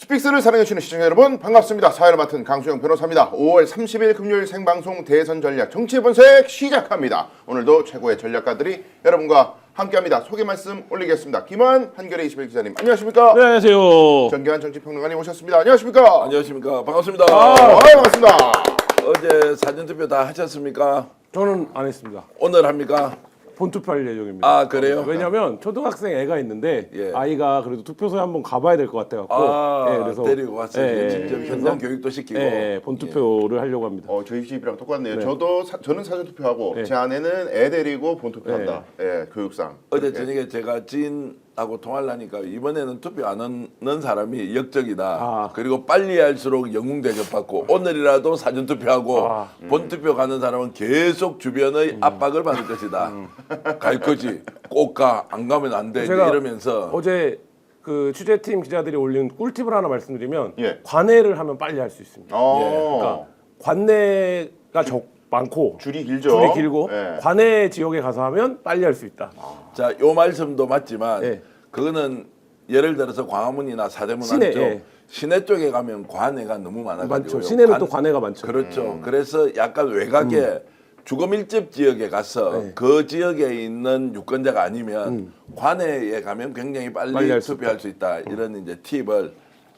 스픽스를 사랑해주시는 시청자 여러분 반갑습니다. 사회를 맡은 강수영 변호사입니다. 5월 30일 금요일 생방송 대선 전략 정치 분석 시작합니다. 오늘도 최고의 전략가들이 여러분과 함께합니다. 소개 말씀 올리겠습니다. 김한 한겨레 21 기자님 안녕하십니까? 네, 안녕하세요. 정기환 정치평론가님 오셨습니다. 안녕하십니까? 안녕하십니까. 반갑습니다. 반갑습니다. 어제 사전투표 다 하셨습니까? 저는 안 했습니다. 오늘 합니까? 본투표할 예정입니다. 아, 그래요? 왜냐하면 초등학생 애가 있는데 예. 아이가 그래도 투표소에 한번 가봐야 될 것 같아갖고 그래서 데리고 갔어요. 예, 직접 예. 현장 교육도 시키고. 본투표를 하려고 합니다. 저희 집이랑 똑같네요. 네. 저는 사전투표하고 네. 제 아내는 애 데리고 본투표한다. 교육상. 어제 저녁에 제가 지인하고 통화를 하니까 이번에는 투표 안 하는 사람이 역적이다. 그리고 빨리 할수록 영웅 대접받고 오늘이라도 사전투표하고 본투표 가는 사람은 계속 주변의 압박을 받을 것이다. 갈 거지. 꼭 가. 안 가면 안 돼. 제가 이러면서 어제 그 취재팀 기자들이 올린 꿀팁을 하나 말씀드리면 예. 관내를 하면 빨리 할 수 있습니다. 그러니까 관내가 많고 줄이 길죠. 줄이 길고 예. 관내 지역에 가서 하면 빨리 할 수 있다. 자, 요 말씀도 맞지만 예. 그거는 예를 들어서 광화문이나 사대문 시내, 안쪽 예. 시내 쪽에 가면 관내가 너무 많아가지고 많죠. 시내는 또 관내가 많죠. 그렇죠. 그래서 약간 외곽에 주거 밀집 지역에 가서 그 지역에 있는 유권자가 아니면 관내에 가면 굉장히 빨리 빨리 할수 투표할 수 있다. 이런 이제 팁을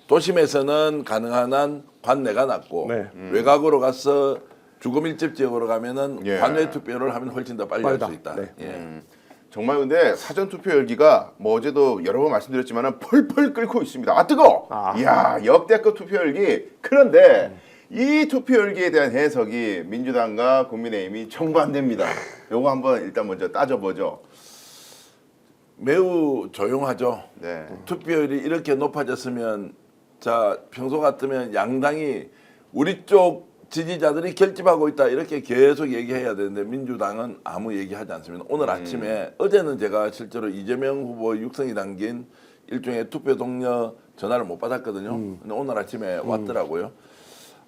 도심에서는 가능한 한 관내가 낫고 네. 외곽으로 가서 주거 밀집 지역으로 가면은 예. 관내 투표를 하면 훨씬 더 빨리 할 빠르다. 수 있다. 네. 예. 정말 근데 사전투표 열기가 뭐 어제도 여러 번 말씀드렸지만 펄펄 끓고 있습니다. 아 뜨거! 이야 역대급 투표 열기. 그런데 이 투표 열기에 대한 해석이 민주당과 국민의힘이 정반대입니다. 요거 한번 일단 먼저 따져보죠. 매우 조용하죠. 네. 투표율이 이렇게 높아졌으면 자 평소 같으면 양당이 우리 쪽 지지자들이 결집하고 있다 이렇게 계속 얘기해야 되는데 민주당은 아무 얘기하지 않습니다. 오늘 아침에 어제는 제가 실제로 이재명 후보 육성이 담긴 일종의 투표 동료 전화를 못 받았거든요. 근데 오늘 아침에 왔더라고요.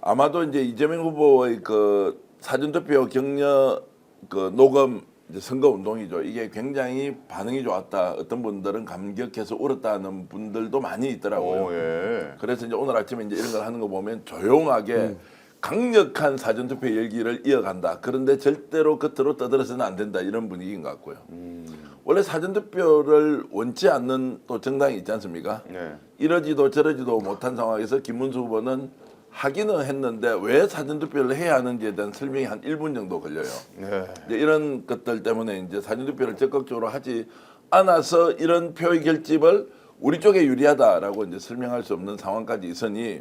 아마도 이제 이재명 후보의 그 사전투표 격려 그 녹음 이제 선거 운동이죠. 이게 굉장히 반응이 좋았다. 어떤 분들은 감격해서 울었다는 분들도 많이 있더라고요. 예. 그래서 이제 오늘 아침에 이제 이런 걸 하는 거 보면 조용하게 강력한 사전투표 열기를 이어간다. 그런데 절대로 겉으로 떠들어서는 안 된다. 이런 분위기인 것 같고요. 원래 사전투표를 원치 않는 또 정당이 있지 않습니까? 네. 이러지도 저러지도 못한 상황에서 김문수 후보는 하기는 했는데 왜 사전투표를 해야 하는지에 대한 설명이 한 1분 정도 걸려요. 네. 이제 이런 것들 때문에 이제 사전투표를 적극적으로 하지 않아서 이런 표의 결집을 우리 쪽에 유리하다라고 이제 설명할 수 없는 상황까지 있으니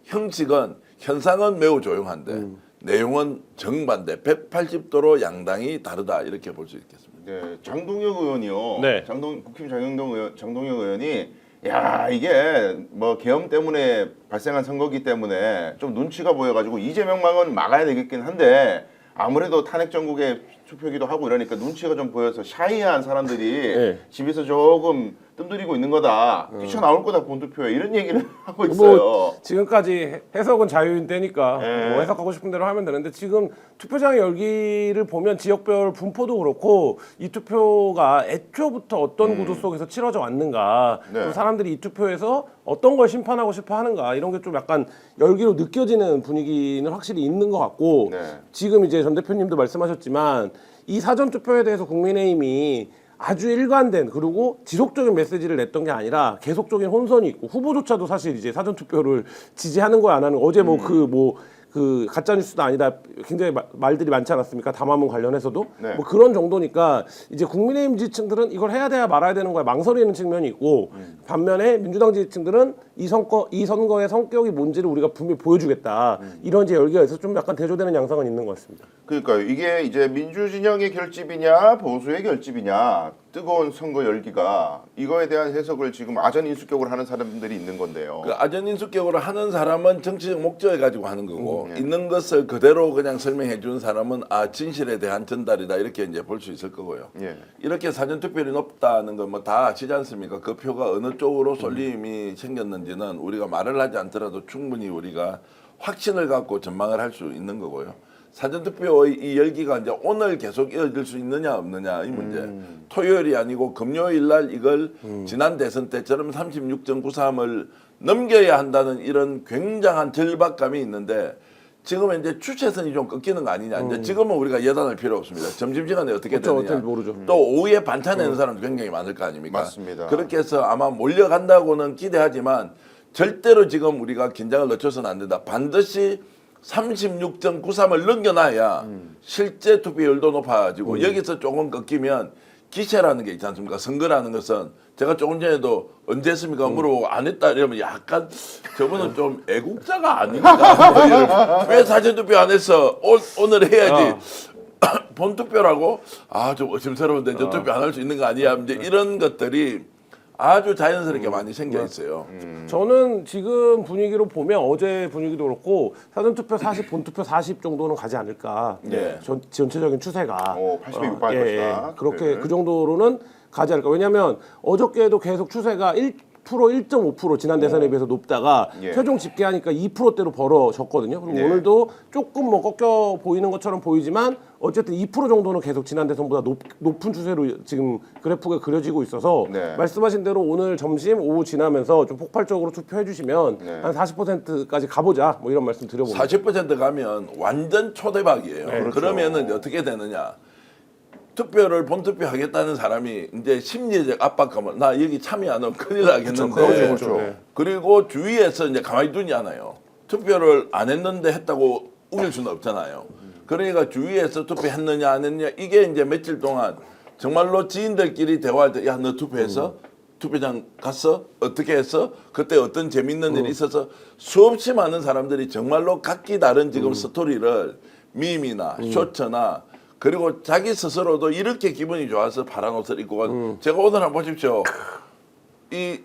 현상은 매우 조용한데 내용은 정반대 180도로 양당이 다르다 이렇게 볼 수 있겠습니다. 네. 장동혁 의원이요. 네. 국힘 장동혁 의원이 야 이게 뭐 계엄 때문에 발생한 선거기 때문에 좀 눈치가 보여가지고 이재명망은 막아야 되겠긴 한데 아무래도 탄핵 전국에 투표기도 하고 이러니까 눈치가 좀 보여서 샤이한 사람들이 네. 집에서 조금 뜸들이고 있는 거다. 뛰쳐나올 거다 본투표에 이런 얘기를 하고 있어요. 뭐 지금까지 해석은 자유인 때니까 네. 뭐 해석하고 싶은 대로 하면 되는데 지금 투표장 열기를 보면 지역별 분포도 그렇고 이 투표가 애초부터 어떤 구도 속에서 치러져 왔는가 네. 또 사람들이 이 투표에서 어떤 걸 심판하고 싶어 하는가 이런 게 좀 약간 열기로 느껴지는 분위기는 확실히 있는 것 같고 네. 지금 이제 전 대표님도 말씀하셨지만 이 사전 투표에 대해서 국민의힘이 아주 일관된 그리고 지속적인 메시지를 냈던 게 아니라 계속적인 혼선이 있고 후보조차도 사실 이제 사전 투표를 지지하는 거야 안 하는 거 어제 그 가짜 뉴스도 아니다 굉장히 말들이 많지 않았습니까? 담화문 관련해서도 네. 뭐 그런 정도니까 이제 국민의힘 지지층들은 이걸 해야 돼야 말아야 되는 거야 망설이는 측면이 있고 반면에 민주당 지지층들은 이 선거의 성격이 뭔지를 우리가 분명히 보여주겠다 이런 이제 열기가 있어서 좀 약간 대조되는 양상은 있는 것 같습니다. 그러니까요. 이게 이제 민주진영의 결집이냐 보수의 결집이냐 뜨거운 선거 열기가 이거에 대한 해석을 지금 아전인수격으로 하는 사람들이 있는 건데요. 그 아전인수격으로 하는 사람은 정치적 목적을 가지고 하는 거고 있는 것을 그대로 그냥 설명해 주는 사람은 진실에 대한 전달이다 이렇게 이제 볼 수 있을 거고요. 예. 이렇게 사전투표율이 높다는 건 뭐 다 아시지 않습니까? 그 표가 어느 쪽으로 쏠림이 생겼는지는 우리가 말을 하지 않더라도 충분히 우리가 확신을 갖고 전망을 할 수 있는 거고요. 사전투표의 이 열기가 이제 오늘 계속 이어질 수 있느냐 없느냐 이 문제. 토요일이 아니고 금요일 날 이걸 지난 대선 때처럼 36.93을 넘겨야 한다는 이런 굉장한 절박감이 있는데 지금은 이제 주체선이 좀 꺾이는 거 아니냐. 이제 지금은 우리가 예단할 필요 없습니다. 점심시간에 어떻게 그렇죠, 되느냐. 어떻게 모르죠. 또 오후에 반찬 내는 사람도 굉장히 많을 거 아닙니까? 맞습니다. 그렇게 해서 아마 몰려간다고는 기대하지만 절대로 지금 우리가 긴장을 늦춰서는 안 된다. 반드시 36.93을 넘겨놔야 실제 투표율도 높아지고 여기서 조금 꺾이면 기세라는 게 있지 않습니까? 선거라는 것은 제가 조금 전에도 언제 했습니까? 물어보고 안 했다 이러면 약간 저분은 좀 애국자가 아닌가? 뭐 이런. 왜 사전투표 안 했어? 오늘 해야지. 본투표라고? 아, 좀 의심스러운데 저 투표 안 할 수 있는 거 아니야? 이제 이런 것들이 아주 자연스럽게 많이 생겨 있어요. 저는 지금 분위기로 보면 어제 분위기도 그렇고 사전투표 40, 본투표 40 정도는 가지 않을까. 네. 전체적인 추세가. 80에 육박할 것이다. 그렇게 네. 그 정도로는 가지 않을까. 왜냐하면 어저께도 계속 추세가 1.5% 지난 대선에 비해서 높다가 예. 최종 집계하니까 2%대로 벌어졌거든요. 그리고 예. 오늘도 조금 뭐 꺾여 보이는 것처럼 보이지만 어쨌든 2% 정도는 계속 지난 대선보다 높은 추세로 지금 그래프가 그려지고 있어서 네. 말씀하신 대로 오늘 점심 오후 지나면서 좀 폭발적으로 투표해 주시면 네. 한 40%까지 가보자 뭐 이런 말씀 드려봅니다. 40% 가면 완전 초대박이에요. 그렇죠. 그러면은 어떻게 되느냐? 투표를 본투표 하겠다는 사람이 이제 심리적 압박감을 나 여기 참여 안 하면 큰일 나겠는데 그렇죠. 네. 그리고 주위에서 이제 가만히 두지 않아요. 투표를 안 했는데 했다고 우길 수는 없잖아요. 그러니까 주위에서 투표했느냐 안 했느냐 이게 이제 며칠 동안 정말로 지인들끼리 대화할 때 야 너 투표했어? 투표장 갔어? 어떻게 했어? 그때 어떤 재밌는 일이 있어서 수없이 많은 사람들이 정말로 각기 다른 지금 스토리를 밈이나 쇼츠나 그리고 자기 스스로도 이렇게 기분이 좋아서 파란 옷을 입고 간 제가 오늘 한번 보십시오. 이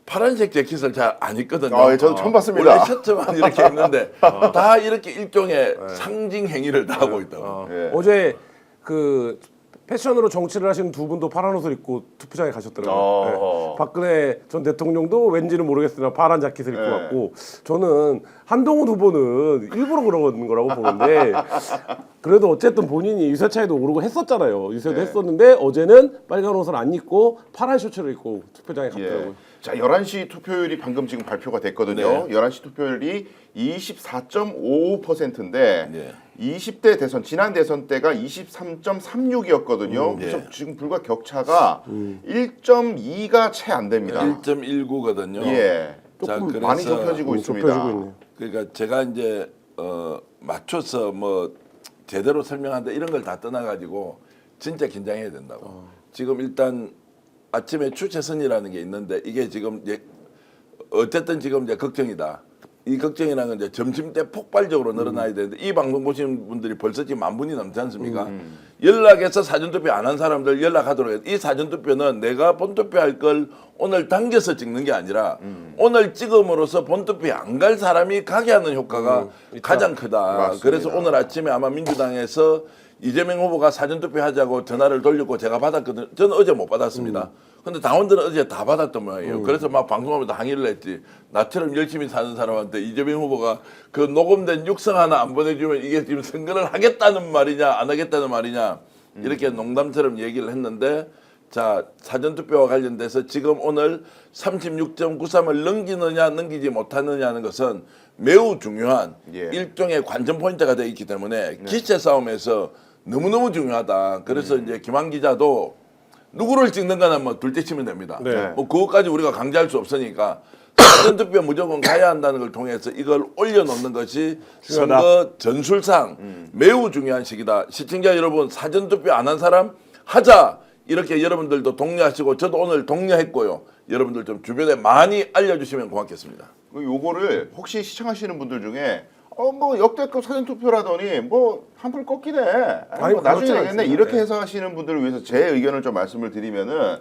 파란색 재킷을 잘 안 입거든요. 아, 예, 저도 처음 봤습니다. 원래 셔츠만 이렇게 입는데 다 이렇게 일종의 상징 행위를 다 하고 있다고. 예. 어제 그 패션으로 정치를 하시는 두 분도 파란 옷을 입고 투표장에 가셨더라고요. 네. 박근혜 전 대통령도 왠지는 모르겠으나 파란 자켓을 입고 네. 왔고 저는 한동훈 후보는 일부러 그런 거라고 보는데 그래도 어쨌든 본인이 유세차에도 오르고 했었잖아요. 유세도 네. 했었는데 어제는 빨간 옷을 안 입고 파란 셔츠를 입고 투표장에 갔더라고요. 예. 자, 11시 투표율이 방금 지금 발표가 됐거든요. 네. 11시 투표율이 24.55%인데 네. 20대 대선 지난 대선 때가 23.36이었거든요. 그래서 네. 지금 불과 격차가 1.2가 채 안 됩니다. 1.19거든요. 예. 자, 조금 그래서 많이 좁혀지고 있습니다. 좁혀지고 있네요. 그러니까 제가 이제 맞춰서 뭐 제대로 설명한다 이런 걸 다 떠나가지고 진짜 긴장해야 된다고. 지금 일단 아침에 추체선이라는 게 있는데 이게 지금 이제 어쨌든 지금 이제 걱정이다. 이 걱정이라는 건 이제 점심 때 폭발적으로 늘어나야 되는데 이 방송 보시는 분들이 벌써 지금 10,000분이 넘지 않습니까? 연락해서 사전투표 안 한 사람들 연락하도록 해요. 이 사전투표는 내가 본투표할 걸 오늘 당겨서 찍는 게 아니라 오늘 찍음으로써 본투표에 안 갈 사람이 가게 하는 효과가 가장 크다. 맞습니다. 그래서 오늘 아침에 아마 민주당에서 이재명 후보가 사전투표 하자고 전화를 돌렸고 제가 받았거든요. 저는 어제 못 받았습니다. 근데 당원들은 어제 다 받았던 모양이에요. 그래서 막 방송하면서 항의를 했지. 나처럼 열심히 사는 사람한테 이재명 후보가 그 녹음된 육성 하나 안 보내주면 이게 지금 선거를 하겠다는 말이냐 안 하겠다는 말이냐 이렇게 농담처럼 얘기를 했는데 자 사전투표와 관련돼서 지금 오늘 36.93을 넘기느냐 넘기지 못하느냐는 것은 매우 중요한 예. 일종의 관전 포인트가 되어 있기 때문에 기체 싸움에서 너무너무 중요하다. 그래서 이제 김한 기자도 누구를 찍는가는 뭐 둘째 치면 됩니다. 네. 뭐 그것까지 우리가 강제할 수 없으니까 사전투표 무조건 가야 한다는 걸 통해서 이걸 올려놓는 것이 중요하다. 선거 전술상 매우 중요한 시기다. 시청자 여러분 사전투표 안 한 사람 하자. 이렇게 여러분들도 독려하시고 저도 오늘 독려했고요. 여러분들 좀 주변에 많이 알려주시면 고맙겠습니다. 요거를 혹시 시청하시는 분들 중에 뭐 역대급 사전투표라더니 뭐 한풀 꺾이네. 아니, 뭐 나중에 그렇진 되겠네. 않습니다. 이렇게 네. 해석하시는 분들을 위해서 제 의견을 좀 말씀을 드리면은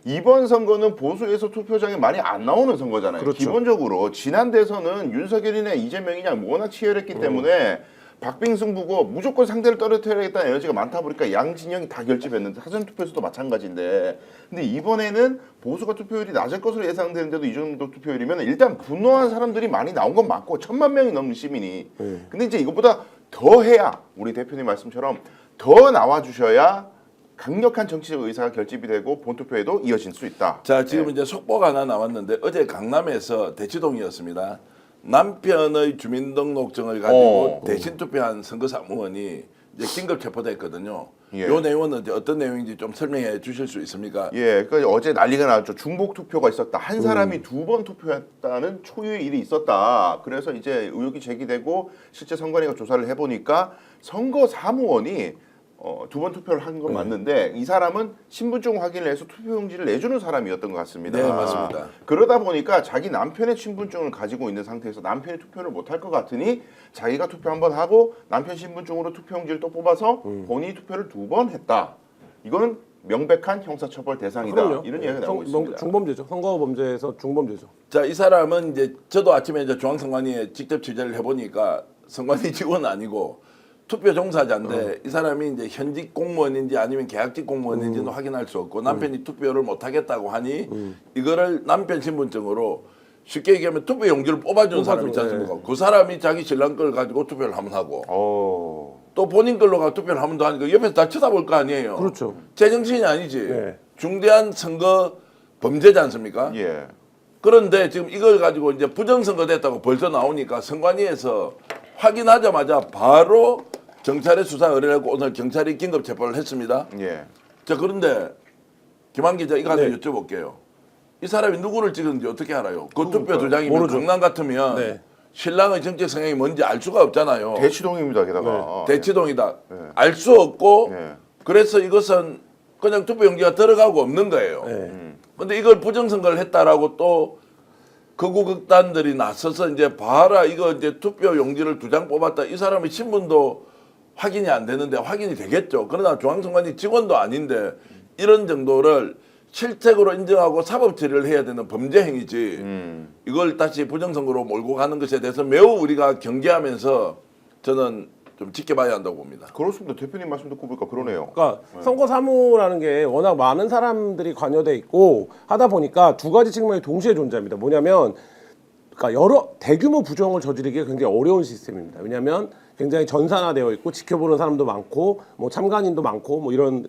이번 선거는 보수에서 투표장에 많이 안 나오는 선거잖아요. 그렇죠. 기본적으로 지난 대선은 윤석열이나 이재명이냐 워낙 치열했기 때문에 박빙승부고 무조건 상대를 떨어뜨려야겠다는 에너지가 많다 보니까 양 진영이 다 결집했는데 사전투표에서도 마찬가지인데 근데 이번에는 보수가 투표율이 낮을 것으로 예상되는데도 이 정도 투표율이면 일단 분노한 사람들이 많이 나온 건 맞고 1,000만 명이 넘는 시민이 근데 이제 이것보다 더 해야 우리 대표님 말씀처럼 더 나와 주셔야 강력한 정치적 의사가 결집이 되고 본투표에도 이어질 수 있다. 자, 지금 이제 속보가 하나 나왔는데 어제 강남에서 대치동이었습니다. 남편의 주민등록증을 가지고 대신 투표한 선거사무원이 이제 긴급 체포됐거든요. 예. 이 내용은 이제 어떤 내용인지 좀 설명해 주실 수 있습니까? 예, 그러니까 어제 난리가 났죠. 중복 투표가 있었다. 한 사람이 2번 투표했다는 초유의 일이 있었다. 그래서 이제 의혹이 제기되고 실제 선관위가 조사를 해보니까 선거 사무원이 2번 투표를 한 건 맞는데 이 사람은 신분증 확인을 해서 투표용지를 내주는 사람이었던 것 같습니다. 네, 맞습니다. 그러다 보니까 자기 남편의 신분증을 가지고 있는 상태에서 남편이 투표를 못할 것 같으니 자기가 투표 한번 하고 남편 신분증으로 투표용지를 또 뽑아서 본인이 투표를 2번 했다. 이거는 명백한 형사처벌 대상이다. 그럼요. 이런 이야기가 나오고 있습니다. 중범죄죠. 선거 범죄에서 중범죄죠. 자, 이 사람은 이제 저도 아침에 이제 중앙선관위에 직접 취재를 해보니까 선관위 직원은 아니고 투표 종사자인데 이 사람이 이제 현직 공무원인지 아니면 계약직 공무원인지는 확인할 수 없고 남편이 투표를 못 하겠다고 하니 이거를 남편 신분증으로 쉽게 얘기하면 투표 용지를 뽑아주는 사람 있지 않습니까? 그 사람이 자기 신랑 걸 가지고 투표를 하면 하고 또 본인 걸로 가 투표를 하면 더 하니까 옆에서 다 쳐다볼 거 아니에요. 그렇죠. 제정신이 아니지. 네. 중대한 선거 범죄지 않습니까? 예. 그런데 지금 이걸 가지고 이제 부정선거 됐다고 벌써 나오니까 선관위에서 확인하자마자 바로 경찰에 수사 의뢰를 하고 오늘 경찰이 긴급 체포를 했습니다. 예. 자, 그런데 김한 기자 이거 하나 네. 여쭤볼게요. 이 사람이 누구를 찍은지 어떻게 알아요? 그 투표 도장이면 모르죠. 강남 같으면 네. 신랑의 정책 성향이 뭔지 알 수가 없잖아요. 대치동입니다. 게다가. 대치동이다. 알 수 없고 네. 그래서 이것은 그냥 투표용지가 들어가고 없는 거예요. 그런데 이걸 부정선거를 했다라고 또 극우 극단들이 나서서 이제 봐라 이거 이제 투표 용지를 2장 뽑았다. 이 사람의 신분도 확인이 안 되는데 확인이 되겠죠. 그러나 중앙선관위 직원도 아닌데 이런 정도를 실책으로 인정하고 사법 처리를 해야 되는 범죄 행위지. 이걸 다시 부정선거로 몰고 가는 것에 대해서 매우 우리가 경계하면서 저는 좀 지켜봐야 한다고 봅니다. 그렇습니다. 대표님 말씀 듣고 보니까 그러네요. 그러니까 선거 사무라는 게 워낙 많은 사람들이 관여돼 있고 하다 보니까 두 가지 측면이 동시에 존재합니다. 뭐냐면 그러니까 여러 대규모 부정을 저지르기가 굉장히 어려운 시스템입니다. 왜냐하면 굉장히 전산화되어 있고 지켜보는 사람도 많고 뭐 참관인도 많고 뭐 이런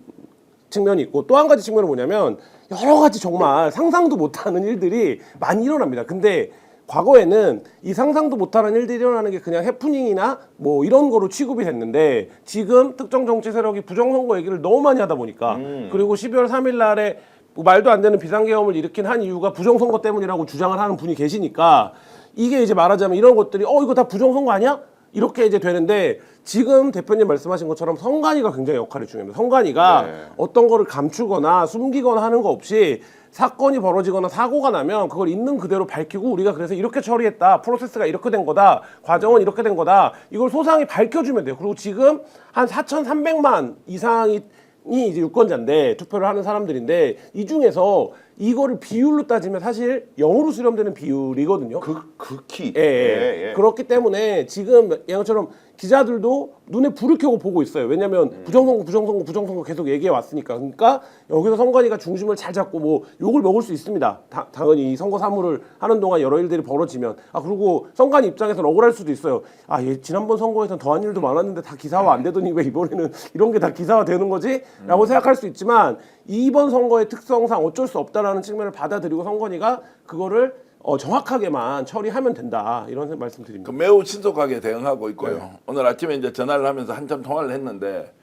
측면이 있고 또 한 가지 측면은 뭐냐면 여러 가지 정말 상상도 못하는 일들이 많이 일어납니다. 근데 과거에는 이 상상도 못하는 일들이 일어나는 게 그냥 해프닝이나 뭐 이런 거로 취급이 됐는데 지금 특정 정치 세력이 부정선거 얘기를 너무 많이 하다 보니까 그리고 12월 3일 날에 뭐 말도 안 되는 비상계엄을 일으킨 한 이유가 부정선거 때문이라고 주장을 하는 분이 계시니까 이게 이제 말하자면 이런 것들이 이거 다 부정선거 아니야? 이렇게 이제 되는데 지금 대표님 말씀하신 것처럼 선관위가 굉장히 역할이 중요합니다. 선관위가 어떤 거를 감추거나 숨기거나 하는 거 없이 사건이 벌어지거나 사고가 나면 그걸 있는 그대로 밝히고 우리가 그래서 이렇게 처리했다. 프로세스가 이렇게 된 거다. 과정은 이렇게 된 거다. 이걸 소상히 밝혀주면 돼요. 그리고 지금 한 4,300만 이상이 이제 유권자인데 투표를 하는 사람들인데 이 중에서 이거를 비율로 따지면 사실 0으로 수렴되는 비율이거든요. 극히. 예. 그렇기 때문에 지금 양처럼 기자들도 눈에 불을 켜고 보고 있어요. 왜냐하면 부정선거 계속 얘기해 왔으니까. 그러니까 여기서 선관위가 중심을 잘 잡고 뭐 욕을 먹을 수 있습니다. 당연히 이 선거 사무를 하는 동안 여러 일들이 벌어지면 그리고 선관위 입장에서는 억울할 수도 있어요. 얘 지난번 선거에서는 더한 일도 많았는데 다 기사화 안 되더니 왜 이번에는 이런 게 다 기사화 되는 거지? 라고 생각할 수 있지만 이번 선거의 특성상 어쩔 수 없다라는 측면을 받아들이고 선관위가 그거를 정확하게만 처리하면 된다 이런 말씀드립니다. 매우 신속하게 대응하고 있고요. 오늘 아침에 이제 전화를 하면서 한참 통화를 했는데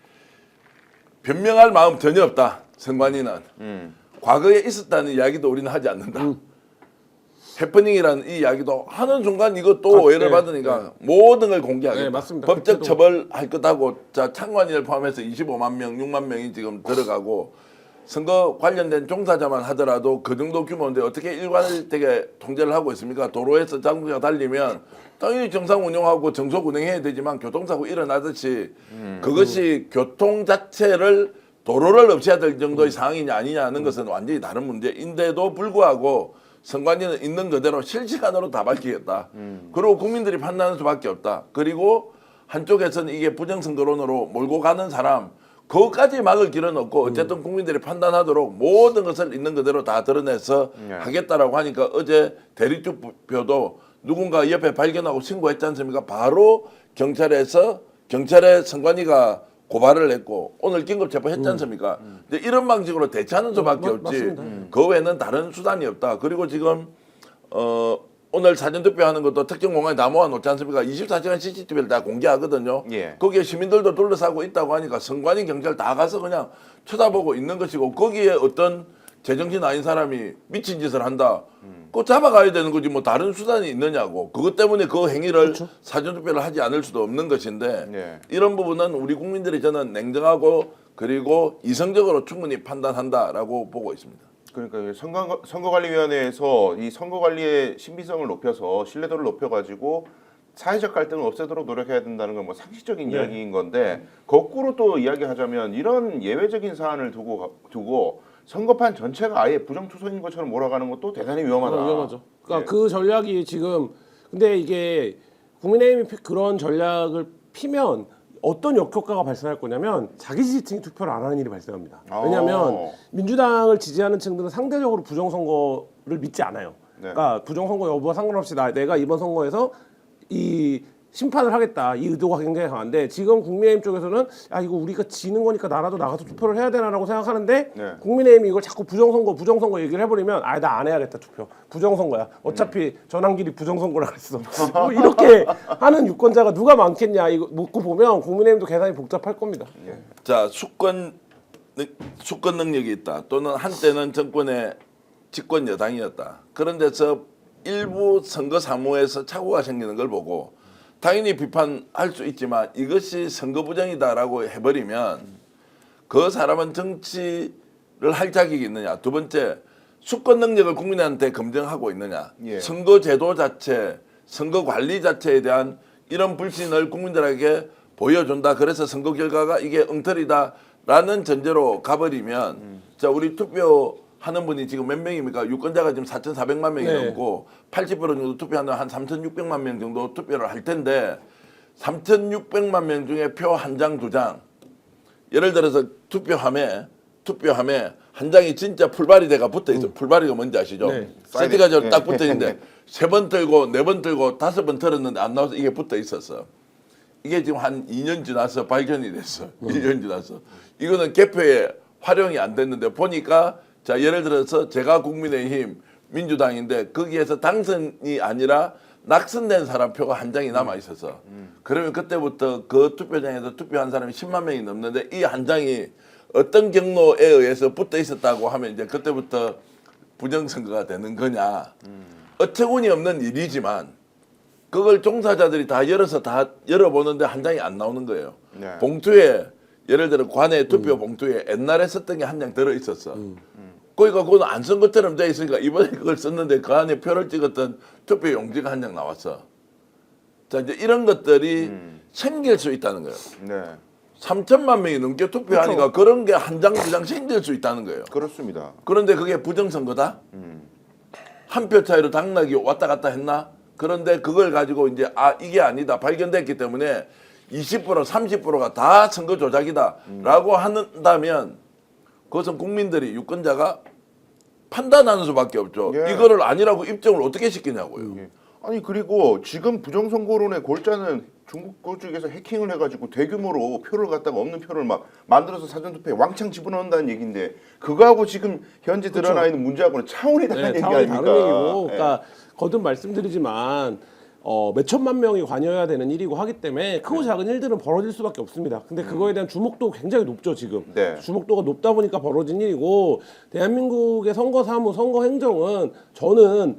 변명할 마음 전혀 없다. 선관위는 과거에 있었다는 이야기도 우리는 하지 않는다. 해프닝이라는 이 이야기도 하는 순간 이것도 오해를 받으니까 모든 걸 공개하겠다. 네, 맞습니다. 법적 처벌할 것하고 자 참관인을 포함해서 25만 명, 6만 명이 지금 들어가고 선거 관련된 종사자만 하더라도 그 정도 규모인데 어떻게 일관되게 통제를 하고 있습니까? 도로에서 장비가 달리면 당연히 정상 운영하고 정속 운행해야 되지만 교통사고 일어나듯이 그것이 교통 자체를 도로를 없애야 될 정도의 상황이냐 아니냐 하는 것은 완전히 다른 문제인데도 불구하고 선관위는 있는 그대로 실시간으로 다 밝히겠다. 그리고 국민들이 판단할 수밖에 없다. 그리고 한쪽에서는 이게 부정선거론으로 몰고 가는 사람 그것까지 막을 길은 없고 어쨌든 국민들이 판단하도록 모든 것을 있는 그대로 다 드러내서 하겠다라고 하니까 어제 대리투표도 누군가 옆에 발견하고 신고했지 않습니까? 바로 경찰에서 경찰에 선관위가 고발을 했고 오늘 긴급 체포했지 않습니까? 이제 이런 방식으로 대처하는 수밖에 없지. 맞습니다. 그 외에는 다른 수단이 없다. 그리고 지금 오늘 사전투표하는 것도 특정 공간에 다 모아놓지 않습니까? 24시간 CCTV를 다 공개하거든요. 예. 거기에 시민들도 둘러싸고 있다고 하니까 선관위 경찰 다 가서 그냥 쳐다보고 있는 것이고 거기에 어떤 제정신 아닌 사람이 미친 짓을 한다. 그거 잡아가야 되는 거지 뭐 다른 수단이 있느냐고. 그것 때문에 그 행위를 그렇죠. 사전투표를 하지 않을 수도 없는 것인데 예. 이런 부분은 우리 국민들이 저는 냉정하고 그리고 이성적으로 충분히 판단한다라고 보고 있습니다. 그러니까 선거관리위원회에서 이 선거관리의 신비성을 높여서 신뢰도를 높여가지고 사회적 갈등을 없애도록 노력해야 된다는 건 뭐 상식적인 이야기인 건데 거꾸로 또 이야기하자면 이런 예외적인 사안을 두고 선거판 전체가 아예 부정투성인 것처럼 몰아가는 것도 대단히 위험하다. 위험하죠. 그러니까 예. 그 전략이 지금 근데 이게 국민의힘이 그런 전략을 피면 어떤 역효과가 발생할 거냐면 자기 지지층이 투표를 안 하는 일이 발생합니다. 왜냐하면 민주당을 지지하는 층들은 상대적으로 부정선거를 믿지 않아요. 네. 그러니까 부정선거 여부와 상관없이 내가 이번 선거에서 이 심판을 하겠다 이 의도가 굉장히 강한데 지금 국민의힘 쪽에서는 야 이거 우리가 지는 거니까 나라도 나가서 투표를 해야 되나라고 생각하는데 네. 국민의힘이 이걸 자꾸 부정선거 얘기를 해버리면 아 나 안 해야겠다 투표 부정선거야 어차피 전환길이 부정선거라 그랬어 뭐 이렇게 하는 유권자가 누가 많겠냐 이거 묻고 보면 국민의힘도 계산이 복잡할 겁니다. 자 수권 능력이 있다 또는 한때는 정권의 집권 여당이었다 그런 데서 일부 선거 사무에서 착오가 생기는 걸 보고 당연히 비판할 수 있지만 이것이 선거 부정이다라고 해버리면 그 사람은 정치를 할 자격이 있느냐 두 번째 수권 능력을 국민한테 검증하고 있느냐 예. 선거 제도 자체 선거 관리 자체에 대한 이런 불신을 국민들에게 보여준다 그래서 선거 결과가 이게 엉터리다라는 전제로 가버리면 자 우리 투표하는 분이 지금 몇 명입니까? 유권자가 지금 4,400만 명이 네. 넘고 80% 정도 투표하는 한 3,600만 명 정도 투표를 할 텐데 3,600만 명 중에 표 한 장, 두 장 예를 들어서 투표함에 한 장이 진짜 풀바리대가 붙어 있어. 풀바리가 뭔지 아시죠? 네. 세트가 딱 네. 붙어 있는데 세 번 들고 네 번 들고 다섯 번 들었는데 안 나와서 이게 붙어 있었어. 이게 지금 한 2년 지나서 발견이 됐어. 2년 지나서. 이거는 개표에 활용이 안 됐는데 보니까 자 예를 들어서 제가 국민의힘 민주당인데 거기에서 당선이 아니라 낙선된 사람 표가 한 장이 남아 있어서 그러면 그때부터 그 투표장에서 투표한 사람이 10만 명이 넘는데 이 한 장이 어떤 경로에 의해서 붙어 있었다고 하면 이제 그때부터 부정선거가 되는 거냐 어처구니 없는 일이지만 그걸 종사자들이 다 열어서 다 열어보는데 한 장이 안 나오는 거예요. 네. 봉투에 예를 들어 관내 투표 봉투에 옛날에 썼던 게 한 장 들어 있었어. 그러니까 그건 안 쓴 것처럼 돼 있으니까 이번에 그걸 썼는데 그 안에 표를 찍었던 투표 용지가 한 장 나왔어. 자 이제 이런 것들이 생길 수 있다는 거예요. 네. 3천만 명이 넘게 투표하니까 그런 게 한 장, 두 장 생길 수 있다는 거예요. 그렇습니다. 그런데 그게 부정선거다? 한 표 차이로 당락이 왔다 갔다 했나? 그런데 그걸 가지고 이제 아 이게 아니다 발견됐기 때문에 20% 30%가 다 선거 조작이다라고 한다면 그것은 국민들이 유권자가 판단하는 수밖에 없죠. 예. 이거를 아니라고 입증을 어떻게 시키냐고요. 예. 아니 그리고 지금 부정선거론의 골자는 중국 쪽에서 해킹을 해가지고 대규모로 표를 갖다가 없는 표를 막 만들어서 사전투표에 왕창 집어넣는다는 얘기인데 그거하고 지금 현재 드러나 있는 문제하고는 차원이 다른 얘기 차원이 아닙니까? 다른 얘기고, 예. 그러니까 거듭 말씀드리지만 몇 천만 명이 관여해야 되는 일이고 하기 때문에 크고 작은 일들은 벌어질 수밖에 없습니다. 근데 그거에 대한 주목도가 굉장히 높죠 지금. 네. 주목도가 높다 보니까 벌어진 일이고 대한민국의 선거 사무, 선거 행정은 저는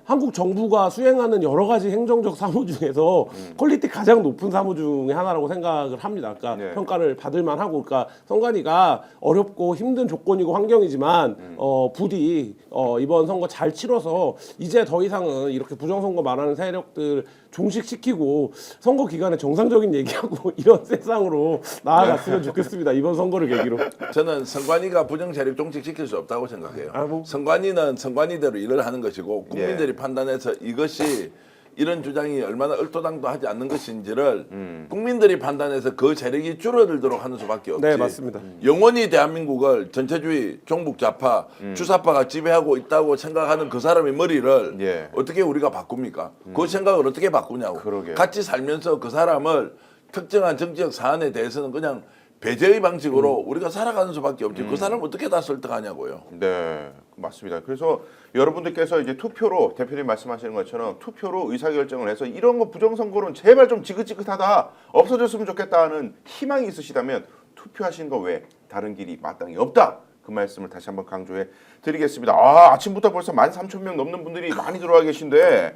한국 정부가 수행하는 여러 가지 행정적 사무 중에서 퀄리티 가장 높은 사무 중에 하나라고 생각을 합니다. 그러니까 네. 평가를 받을 만하고, 그러니까 선관위가 어렵고 힘든 조건이고 환경이지만 부디 이번 선거 잘 치러서 이제 더 이상은 이렇게 부정선거 말하는 세력들 종식시키고 선거 기간에 정상적인 얘기하고 이런 세상으로 나아갔으면 좋겠습니다. 이번 선거를 계기로. 저는 선관위가 부정 세력 종식시킬 수 없다고 생각해요. 선관위는 선관위대로 일을 하는 것이고 국민들이 판단해서 이것이 이런 주장이 얼마나 얼토당토하지 않는 것인지를 국민들이 판단해서 그 세력이 줄어들도록 하는 수밖에 없지. 네, 맞습니다. 영원히 대한민국을 전체주의, 종북 좌파, 주사파가 지배하고 있다고 생각하는 그 사람의 머리를 예. 어떻게 우리가 바꿉니까? 그 생각을 어떻게 바꾸냐고. 그러게요. 같이 살면서 그 사람을 특정한 정치적 사안에 대해서는 그냥 배제의 방식으로 우리가 살아가는 수밖에 없지. 그 사람 어떻게 다 설득하냐고요. 네, 맞습니다. 그래서 여러분들께서 이제 투표로 대표님 말씀하시는 것처럼 투표로 의사결정을 해서 이런 거 부정선거는 제발 좀 지긋지긋하다 없어졌으면 좋겠다 하는 희망이 있으시다면 투표하시는 거 외에 다른 길이 마땅히 없다. 그 말씀을 다시 한번 강조해 드리겠습니다. 아침부터 벌써 13,000명 넘는 분들이 많이 들어와 계신데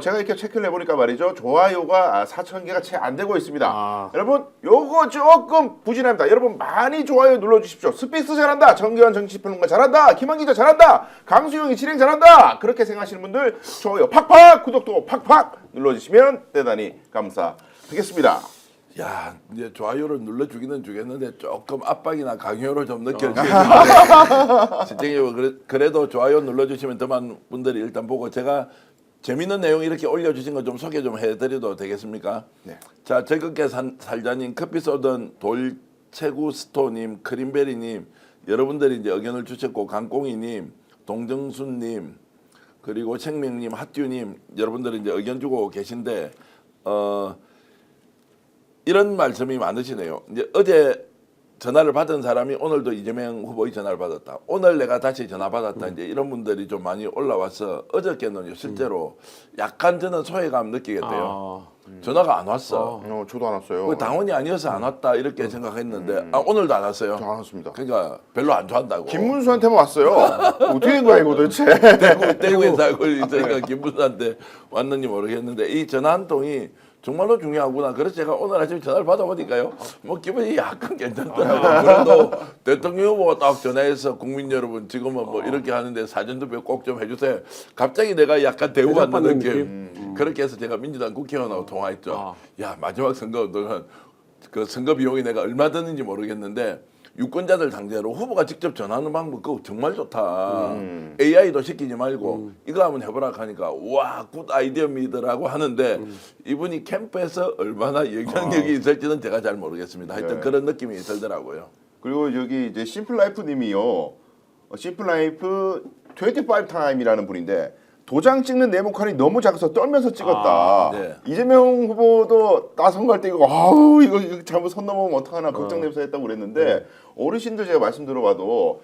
제가 이렇게 체크를 해보니까 말이죠. 좋아요가 4,000개가 채 안 되고 있습니다. 여러분 요거 조금 부진합니다. 여러분 많이 좋아요 눌러주십시오. 스픽스 잘한다. 정기환 정치평론가 잘한다. 김한 기자 잘한다. 강수영이 진행 잘한다. 그렇게 생각하시는 분들 좋아요 팍팍 구독도 팍팍 눌러주시면 대단히 감사하겠습니다. 야, 이제 좋아요를 눌러주기는 주겠는데 조금 압박이나 강요로 좀 느껴지는데 실제로 그래도 좋아요 눌러주시면 더 많은 분들이 일단 보고 제가 재밌는 내용 이렇게 올려주신 거 좀 소개 좀 해드려도 되겠습니까? 네. 자, 즐겁게 살자님, 커피 쏘던 돌체구스토님, 크림베리님, 여러분들이 이제 의견을 주셨고 강꽁이님, 동정순님, 그리고 생명님, 핫듀님, 여러분들이 이제 의견 주고 계신데 이런 말씀이 많으시네요. 이제 어제 전화를 받은 사람이 오늘도 이재명 후보의 전화를 받았다. 오늘 내가 다시 전화 받았다. 이제 이런 분들이 좀 많이 올라와서 어저께는 실제로 약간 저는 소외감 느끼겠대요. 전화가 안 왔어. 저도 안 왔어요. 그 당원이 아니어서 안 왔다 이렇게 생각했는데 오늘도 안 왔어요. 저 안 왔습니다. 그러니까 별로 안 좋아한다고. 김문수한테만 왔어요. 어떻게 된 거야 이거 도대체? 대구에 살고 있으니까 김문수한테 왔는지 모르겠는데 이 전화 한 통이 정말로 중요하구나. 그래서 제가 오늘 아침에 전화를 받아보니까요. 뭐 기분이 약간 괜찮더라고요. 그래도 대통령 후보가 딱 전화해서 국민 여러분 지금은 뭐 이렇게 하는데 사전투표 꼭 좀 해주세요. 갑자기 내가 약간 대우받는 느낌. 그렇게 해서 제가 민주당 국회의원하고 통화했죠. 야 마지막 선거 너는 그 선거 비용이 내가 얼마 드는지 모르겠는데 유권자들 상대로 후보가 직접 전하는 방법 그거 정말 좋다. AI도 시키지 말고 이거 한번 해보라 하니까 와 굿 아이디어입니다라고 하는데 이분이 캠프에서 얼마나 영향력이 있을지는 제가 잘 모르겠습니다. 하여튼 네. 그런 느낌이 들더라고요. 그리고 여기 이제 심플라이프님이요. 심플라이프 25 타임이라는 분인데 도장 찍는 네모칸이 너무 작아서 떨면서 찍었다. 네. 이재명 후보도 나 선거할 때 이거 아우 이거 잘못 선 넘으면 어떡하나 걱정되면서 했다고 그랬는데 어르신들 제가 말씀 들어봐도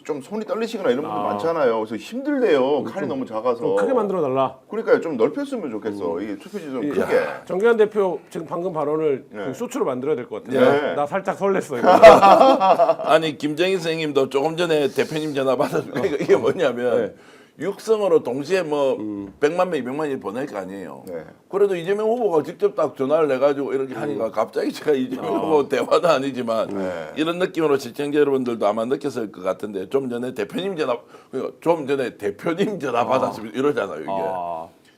좀 손이 떨리시거나 이런 분들 많잖아요. 그래서 힘들대요. 칸이 너무 작아서. 좀 크게 만들어 달라. 그러니까요. 좀 넓혔으면 좋겠어. 이게 투표지 좀 크게. 정기환 대표 지금 방금 발언을 네. 그 쇼츠로 만들어야 될 것 같아요. 네. 나 살짝 설렜어 이거. 아니 김정인 선생님도 조금 전에 대표님 전화 받았는데 이게 뭐냐면 육성으로 동시에 뭐 100만 명, 200만이 보낼 거 아니에요. 네. 그래도 이재명 후보가 직접 딱 전화를 해가지고 이렇게 하니까 갑자기 제가 이재명 후보 대화는 아니지만 네. 이런 느낌으로 시청자 여러분들도 아마 느꼈을 것 같은데 좀 전에 대표님 전화 받았습니다 이러잖아요 이게.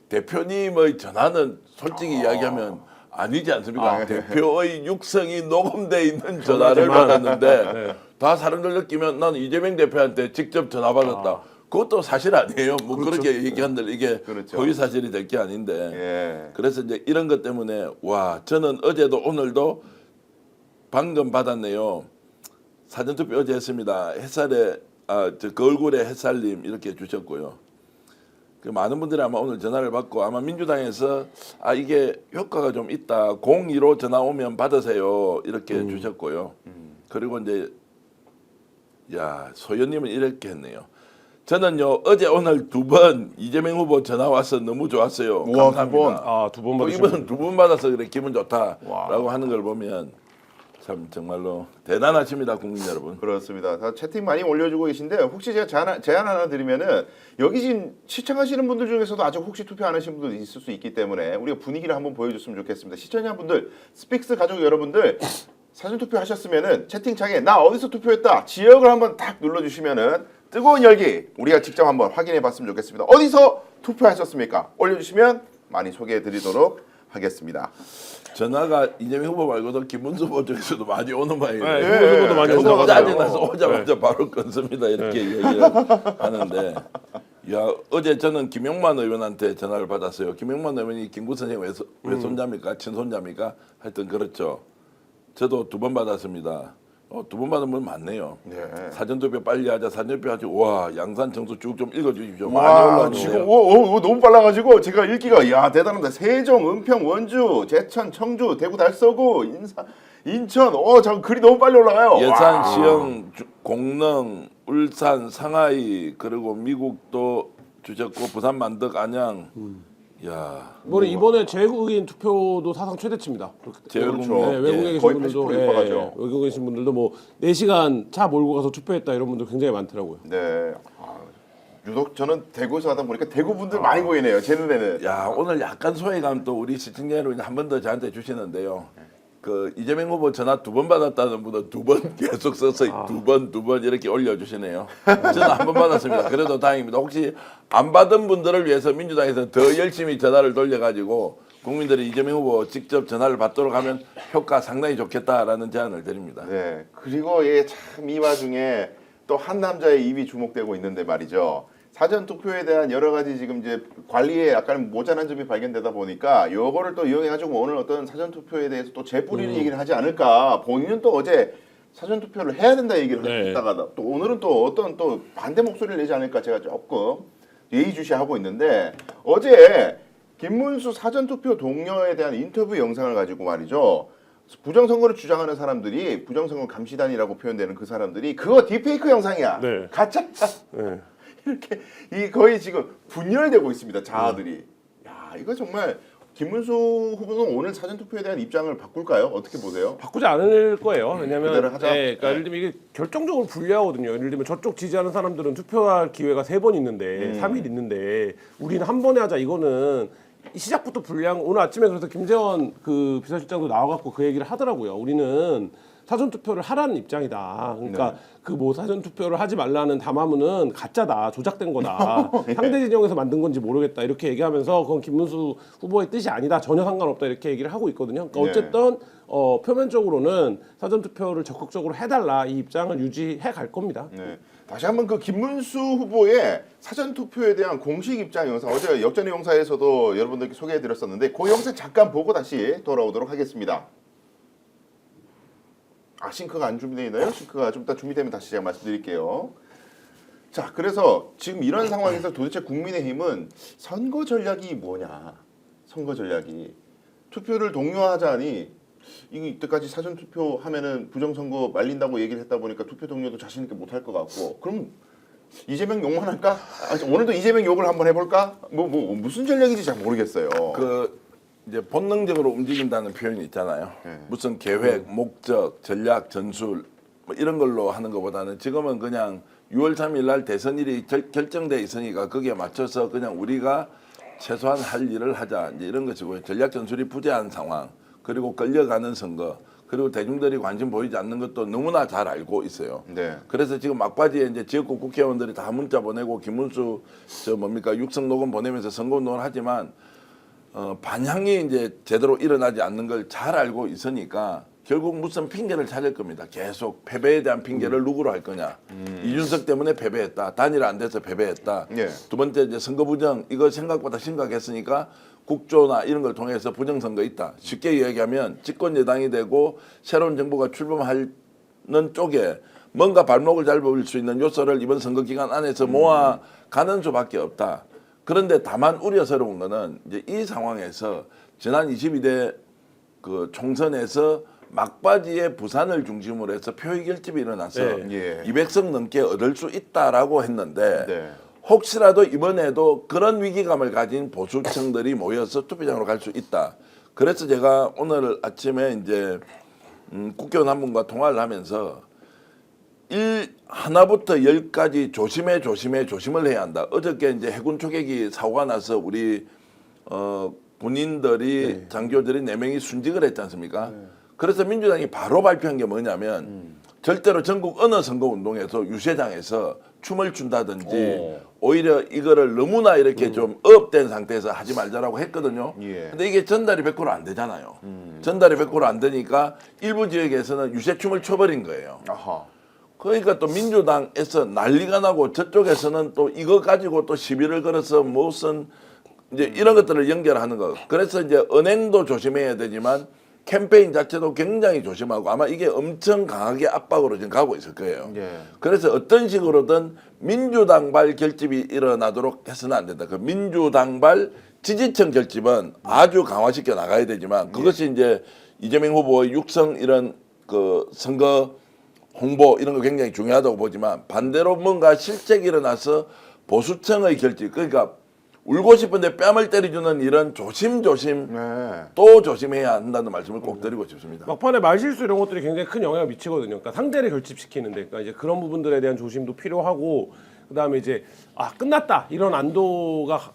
대표님의 전화는 솔직히 이야기하면 아니지 않습니까? 대표의 육성이 녹음돼 있는 전화를 받았는데 다 사람들 느끼면 난 이재명 대표한테 직접 전화 받았다. 그것도 사실 아니에요. 뭐 그렇게 얘기한들 이게 그렇죠. 허위 사실이 될 게 아닌데. 예. 그래서 이제 이런 것 때문에 와 저는 어제도 오늘도 방금 받았네요. 사전투표 어제 했습니다. 햇살에 그 얼굴에 햇살님 이렇게 주셨고요. 그 많은 분들이 아마 오늘 전화를 받고 아마 민주당에서 이게 효과가 좀 있다. 02로 전화 오면 받으세요 이렇게 주셨고요. 그리고 이제 야 소연님은 이렇게 했네요. 저는요 어제 오늘 2번 이재명 후보 전화 와서 너무 좋았어요. 우와, 감사합니다. 2번 또 받으신 이번은 2번 받아서 그래 기분 좋다라고 하는 걸 보면 참 정말로 대단하십니다 국민 여러분. 그렇습니다. 다 채팅 많이 올려주고 계신데 혹시 제가 제안 하나 드리면은 여기 지금 시청하시는 분들 중에서도 아직 혹시 투표 안 하신 분들 있을 수 있기 때문에 우리가 분위기를 한번 보여줬으면 좋겠습니다. 시청자분들, 스픽스 가족 여러분들 사전 투표 하셨으면은 채팅창에 나 어디서 투표했다 지역을 한번 딱 눌러주시면은 뜨거운 열기 우리가 직접 한번 확인해봤으면 좋겠습니다. 어디서 투표하셨습니까? 올려주시면 많이 소개해드리도록 하겠습니다. 전화가 이재명 후보 말고도 김문수 후보 쪽에서도 많이 오는 모양이에요. 네, 김문수 후보도 많이 그래서 오고 짜증나서 오자마자 바로 끊습니다. 이렇게 얘기를 하는데 야 어제 저는 김용만 의원한테 전화를 받았어요. 김용만 의원이 김구 선생 외손자입니까? 친손자입니까? 하여튼 그렇죠. 저도 2번 받았습니다. 두 번 받은 분 많네요. 네. 사전투표 빨리 하자. 사전투표 하자. 와 양산 청소 쭉 좀 읽어주십시오. 많이 와, 올라왔네요. 지금 너무 빨라가지고 제가 읽기가 대단합니다. 세종, 은평, 원주, 제천, 청주, 대구, 달서구, 인천. 잠 글이 너무 빨리 올라가요. 예산, 와. 시흥, 공릉, 울산, 상하이 그리고 미국도 주셨고 부산, 만덕, 안양. 야 이번에 재외국인 투표도 사상 최대치입니다. 재외국인 그렇죠. 네, 외국에 예, 계신 거의 분들도 80% 육박하죠. 외국에 계신 분들도 뭐 4시간 차 몰고 가서 투표했다 이런 분들 굉장히 많더라고요. 네. 유독 저는 대구에서 하다 보니까 대구 분들 많이 보이네요. 제 눈에는. 야 오늘 약간 소외감 또 우리 시청자 여러분이 한 번 더 저한테 주시는데요. 그 이재명 후보 전화 2번 받았다는 분은 2번 계속 써서 2번 이렇게 올려주시네요. 저는 한 번 받았습니다. 그래도 다행입니다. 혹시 안 받은 분들을 위해서 민주당에서 더 열심히 전화를 돌려가지고 국민들이 이재명 후보 직접 전화를 받도록 하면 효과 상당히 좋겠다라는 제안을 드립니다. 네. 그리고 참 이 와중에 또 한 남자의 입이 주목되고 있는데 말이죠. 사전 투표에 대한 여러 가지 지금 이제 관리에 약간 모자란 점이 발견되다 보니까 요거를 또 이용해가지고 오늘 어떤 사전 투표에 대해서 또 재뿌리는 얘기를 하지 않을까. 본인은 또 어제 사전 투표를 해야 된다 얘기를 했다가 또 오늘은 또 어떤 또 반대 목소리를 내지 않을까 제가 조금 예의주시하고 있는데 어제 김문수 사전 투표 동료에 대한 인터뷰 영상을 가지고 말이죠. 부정선거를 주장하는 사람들이 부정선거 감시단이라고 표현되는 그 사람들이 그거 딥페이크 영상이야. 네. 가짜야. 네. 이렇게 거의 지금 분열되고 있습니다. 자아들이. 야 이거 정말 김문수 후보는 오늘 사전 투표에 대한 입장을 바꿀까요? 어떻게 보세요? 바꾸지 않을 거예요. 왜냐하면 그대로 하자. 그러니까 예를 들면 이게 결정적으로 불리하거든요. 예를 들면 저쪽 지지하는 사람들은 투표할 기회가 3번 있는데 3일 있는데 우리는 한 번에 하자. 이거는 시작부터 불리한. 오늘 아침에 그래서 김재원 그 비서실장도 나와갖고 그 얘기를 하더라고요. 우리는 사전 투표를 하라는 입장이다. 그러니까 그 뭐 사전 투표를 하지 말라는 담화문은 가짜다, 조작된 거다. 상대 진영에서 만든 건지 모르겠다. 이렇게 얘기하면서 그건 김문수 후보의 뜻이 아니다. 전혀 상관없다. 이렇게 얘기를 하고 있거든요. 그러니까 어쨌든 표면적으로는 사전 투표를 적극적으로 해달라 이 입장을 유지해 갈 겁니다. 네. 다시 한번 그 김문수 후보의 사전 투표에 대한 공식 입장 영상 어제 역전의 용사에서도 여러분들께 소개해드렸었는데 그 영상 잠깐 보고 다시 돌아오도록 하겠습니다. 싱크가 안 준비되어 있나요? 싱크가 좀 이따 준비되면 다시 제가 말씀드릴게요. 자, 그래서 지금 이런 상황에서 도대체 국민의힘은 선거 전략이 뭐냐? 선거 전략이 투표를 독려하자니 이때까지 사전 투표하면은 부정선거 말린다고 얘기를 했다 보니까 투표 동료도 자신 있게 못할 것 같고 그럼 이재명 욕만 할까? 오늘도 이재명 욕을 한번 해볼까? 무슨 전략인지 잘 모르겠어요. 이제 본능적으로 움직인다는 표현이 있잖아요. 무슨 계획, 목적, 전략, 전술 뭐 이런 걸로 하는 것보다는 지금은 그냥 6월 3일 날 대선일이 결정돼 있으니까 거기에 맞춰서 그냥 우리가 최소한 할 일을 하자 이제 이런 것이고요. 전략 전술이 부재한 상황 그리고 끌려가는 선거 그리고 대중들이 관심 보이지 않는 것도 너무나 잘 알고 있어요. 네. 그래서 지금 막바지에 이제 지역구 국회의원들이 다 문자 보내고 김문수 육성 녹음 보내면서 선거운동을 하지만 반향이 이제 제대로 일어나지 않는 걸 잘 알고 있으니까 결국 무슨 핑계를 찾을 겁니다. 계속 패배에 대한 핑계를 누구로 할 거냐. 이준석 때문에 패배했다. 단일 안 돼서 패배했다. 예. 두 번째 이제 선거 부정 이거 생각보다 심각했으니까 국조나 이런 걸 통해서 부정선거 있다. 쉽게 얘기하면 집권 여당이 되고 새로운 정부가 출범하는 쪽에 뭔가 발목을 잡을 수 있는 요소를 이번 선거 기간 안에서 모아가는 수밖에 없다. 그런데 다만 우려스러운 거는 이제 이 상황에서 지난 22대 그 총선에서 막바지에 부산을 중심으로 해서 표의 결집이 일어나서 200석 넘게 얻을 수 있다라고 했는데 혹시라도 이번에도 그런 위기감을 가진 보수층들이 모여서 투표장으로 갈 수 있다. 그래서 제가 오늘 아침에 이제 국회의원 한 분과 통화를 하면서 하나부터 10까지 조심을 해야 한다. 어저께 이제 해군 초계기 사고가 나서 우리 군인들이 장교들이 4명이 순직을 했지 않습니까? 그래서 민주당이 바로 발표한 게 뭐냐면 절대로 전국 어느 선거운동에서 유세장에서 춤을 춘다든지 오히려 이거를 너무나 이렇게 좀 업된 상태에서 하지 말자라고 했거든요. 근데 이게 전달이 100% 안 되잖아요. 전달이 100% 안 되니까 일부 지역에서는 유세춤을 춰버린 거예요. 아하. 그러니까 또 민주당에서 난리가 나고 저쪽에서는 또 이거 가지고 또 시비를 걸어서 무슨 이제 이런 것들을 연결하는 거. 그래서 이제 은행도 조심해야 되지만 캠페인 자체도 굉장히 조심하고 아마 이게 엄청 강하게 압박으로 지금 가고 있을 거예요. 예. 그래서 어떤 식으로든 민주당발 결집이 일어나도록 해서는 안 된다. 그 민주당발 지지층 결집은 아주 강화시켜 나가야 되지만 그것이 이제 이재명 후보의 육성 이런 그 선거 홍보 이런 거 굉장히 중요하다고 보지만 반대로 뭔가 실책이 일어나서 보수층의 결집 그러니까 울고 싶은데 뺨을 때려주는 이런 조심조심 네. 또 조심해야 한다는 말씀을 꼭 드리고 싶습니다. 막판에 말실수 이런 것들이 굉장히 큰 영향을 미치거든요. 그러니까 상대를 결집시키는데, 그러니까 이제 그런 부분들에 대한 조심도 필요하고, 그다음에 이제 끝났다 이런 안도가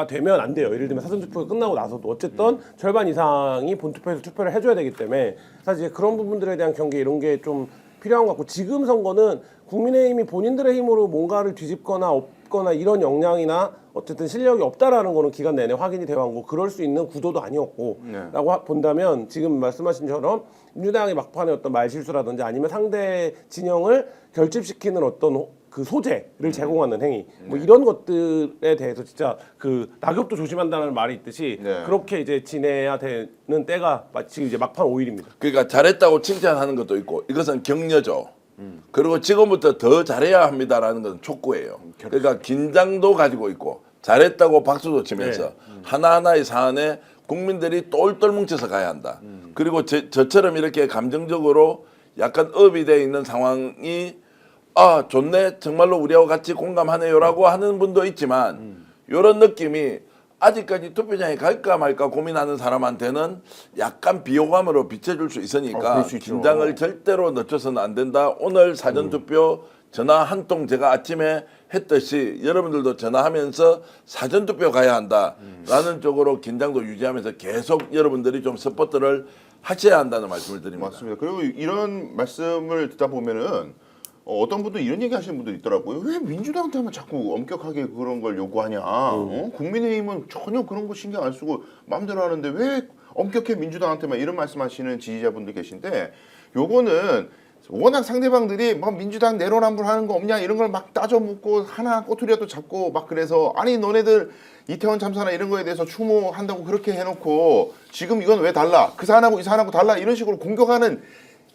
되면 안 돼요. 예를 들면 사전투표가 끝나고 나서도 어쨌든 절반 이상이 본투표에서 투표를 해줘야 되기 때문에 사실 이제 그런 부분들에 대한 경계 이런 게 좀 필요한 것 같고, 지금 선거는 국민의힘이 본인들의 힘으로 뭔가를 뒤집거나 없거나 이런 역량이나 어쨌든 실력이 없다라는 거는 기간 내내 확인이 되어 왔고 그럴 수 있는 구도도 아니었고 라고 본다면 지금 말씀하신 것처럼 민주당의 막판에 어떤 말실수라든지 아니면 상대 진영을 결집시키는 어떤 그 소재를 제공하는 행위 뭐 이런 것들에 대해서 진짜 그 낙엽도 조심한다는 말이 있듯이 네. 그렇게 이제 지내야 되는 때가 마치 이제 막판 5일입니다. 그러니까 잘했다고 칭찬하는 것도 있고 이것은 격려죠. 그리고 지금부터 더 잘해야 합니다라는 것은 촉구예요. 그러니까 긴장도 가지고 있고 잘했다고 박수도 치면서 하나하나의 사안에 국민들이 똘똘 뭉쳐서 가야 한다. 그리고 저처럼 이렇게 감정적으로 약간 업이 되어 있는 상황이 좋네 정말로 우리하고 같이 공감하네요라고 하는 분도 있지만 이런 느낌이 아직까지 투표장에 갈까 말까 고민하는 사람한테는 약간 비호감으로 비춰줄 수 있으니까 그럴 수 있죠. 긴장을 절대로 늦춰서는 안 된다. 오늘 사전투표 전화 한 통 제가 아침에 했듯이 여러분들도 전화하면서 사전투표 가야 한다라는 쪽으로 긴장도 유지하면서 계속 여러분들이 좀 서포트를 하셔야 한다는 말씀을 드립니다. 맞습니다. 그리고 이런 말씀을 듣다 보면은 어떤 분도 이런 얘기 하시는 분들 있더라고요. 왜 민주당한테만 자꾸 엄격하게 그런 걸 요구하냐. 국민의힘은 전혀 그런 거 신경 안 쓰고 마음대로 하는데 왜 엄격해 민주당한테만 이런 말씀하시는 지지자분들 계신데 요거는 워낙 상대방들이 뭐 민주당 내로남불하는 거 없냐 이런 걸 막 따져 묻고 하나 꼬투리라도 잡고 막 그래서 아니 너네들 이태원 참사나 이런 거에 대해서 추모한다고 그렇게 해놓고 지금 이건 왜 달라? 그 사안하고 이 사안하고 달라? 이런 식으로 공격하는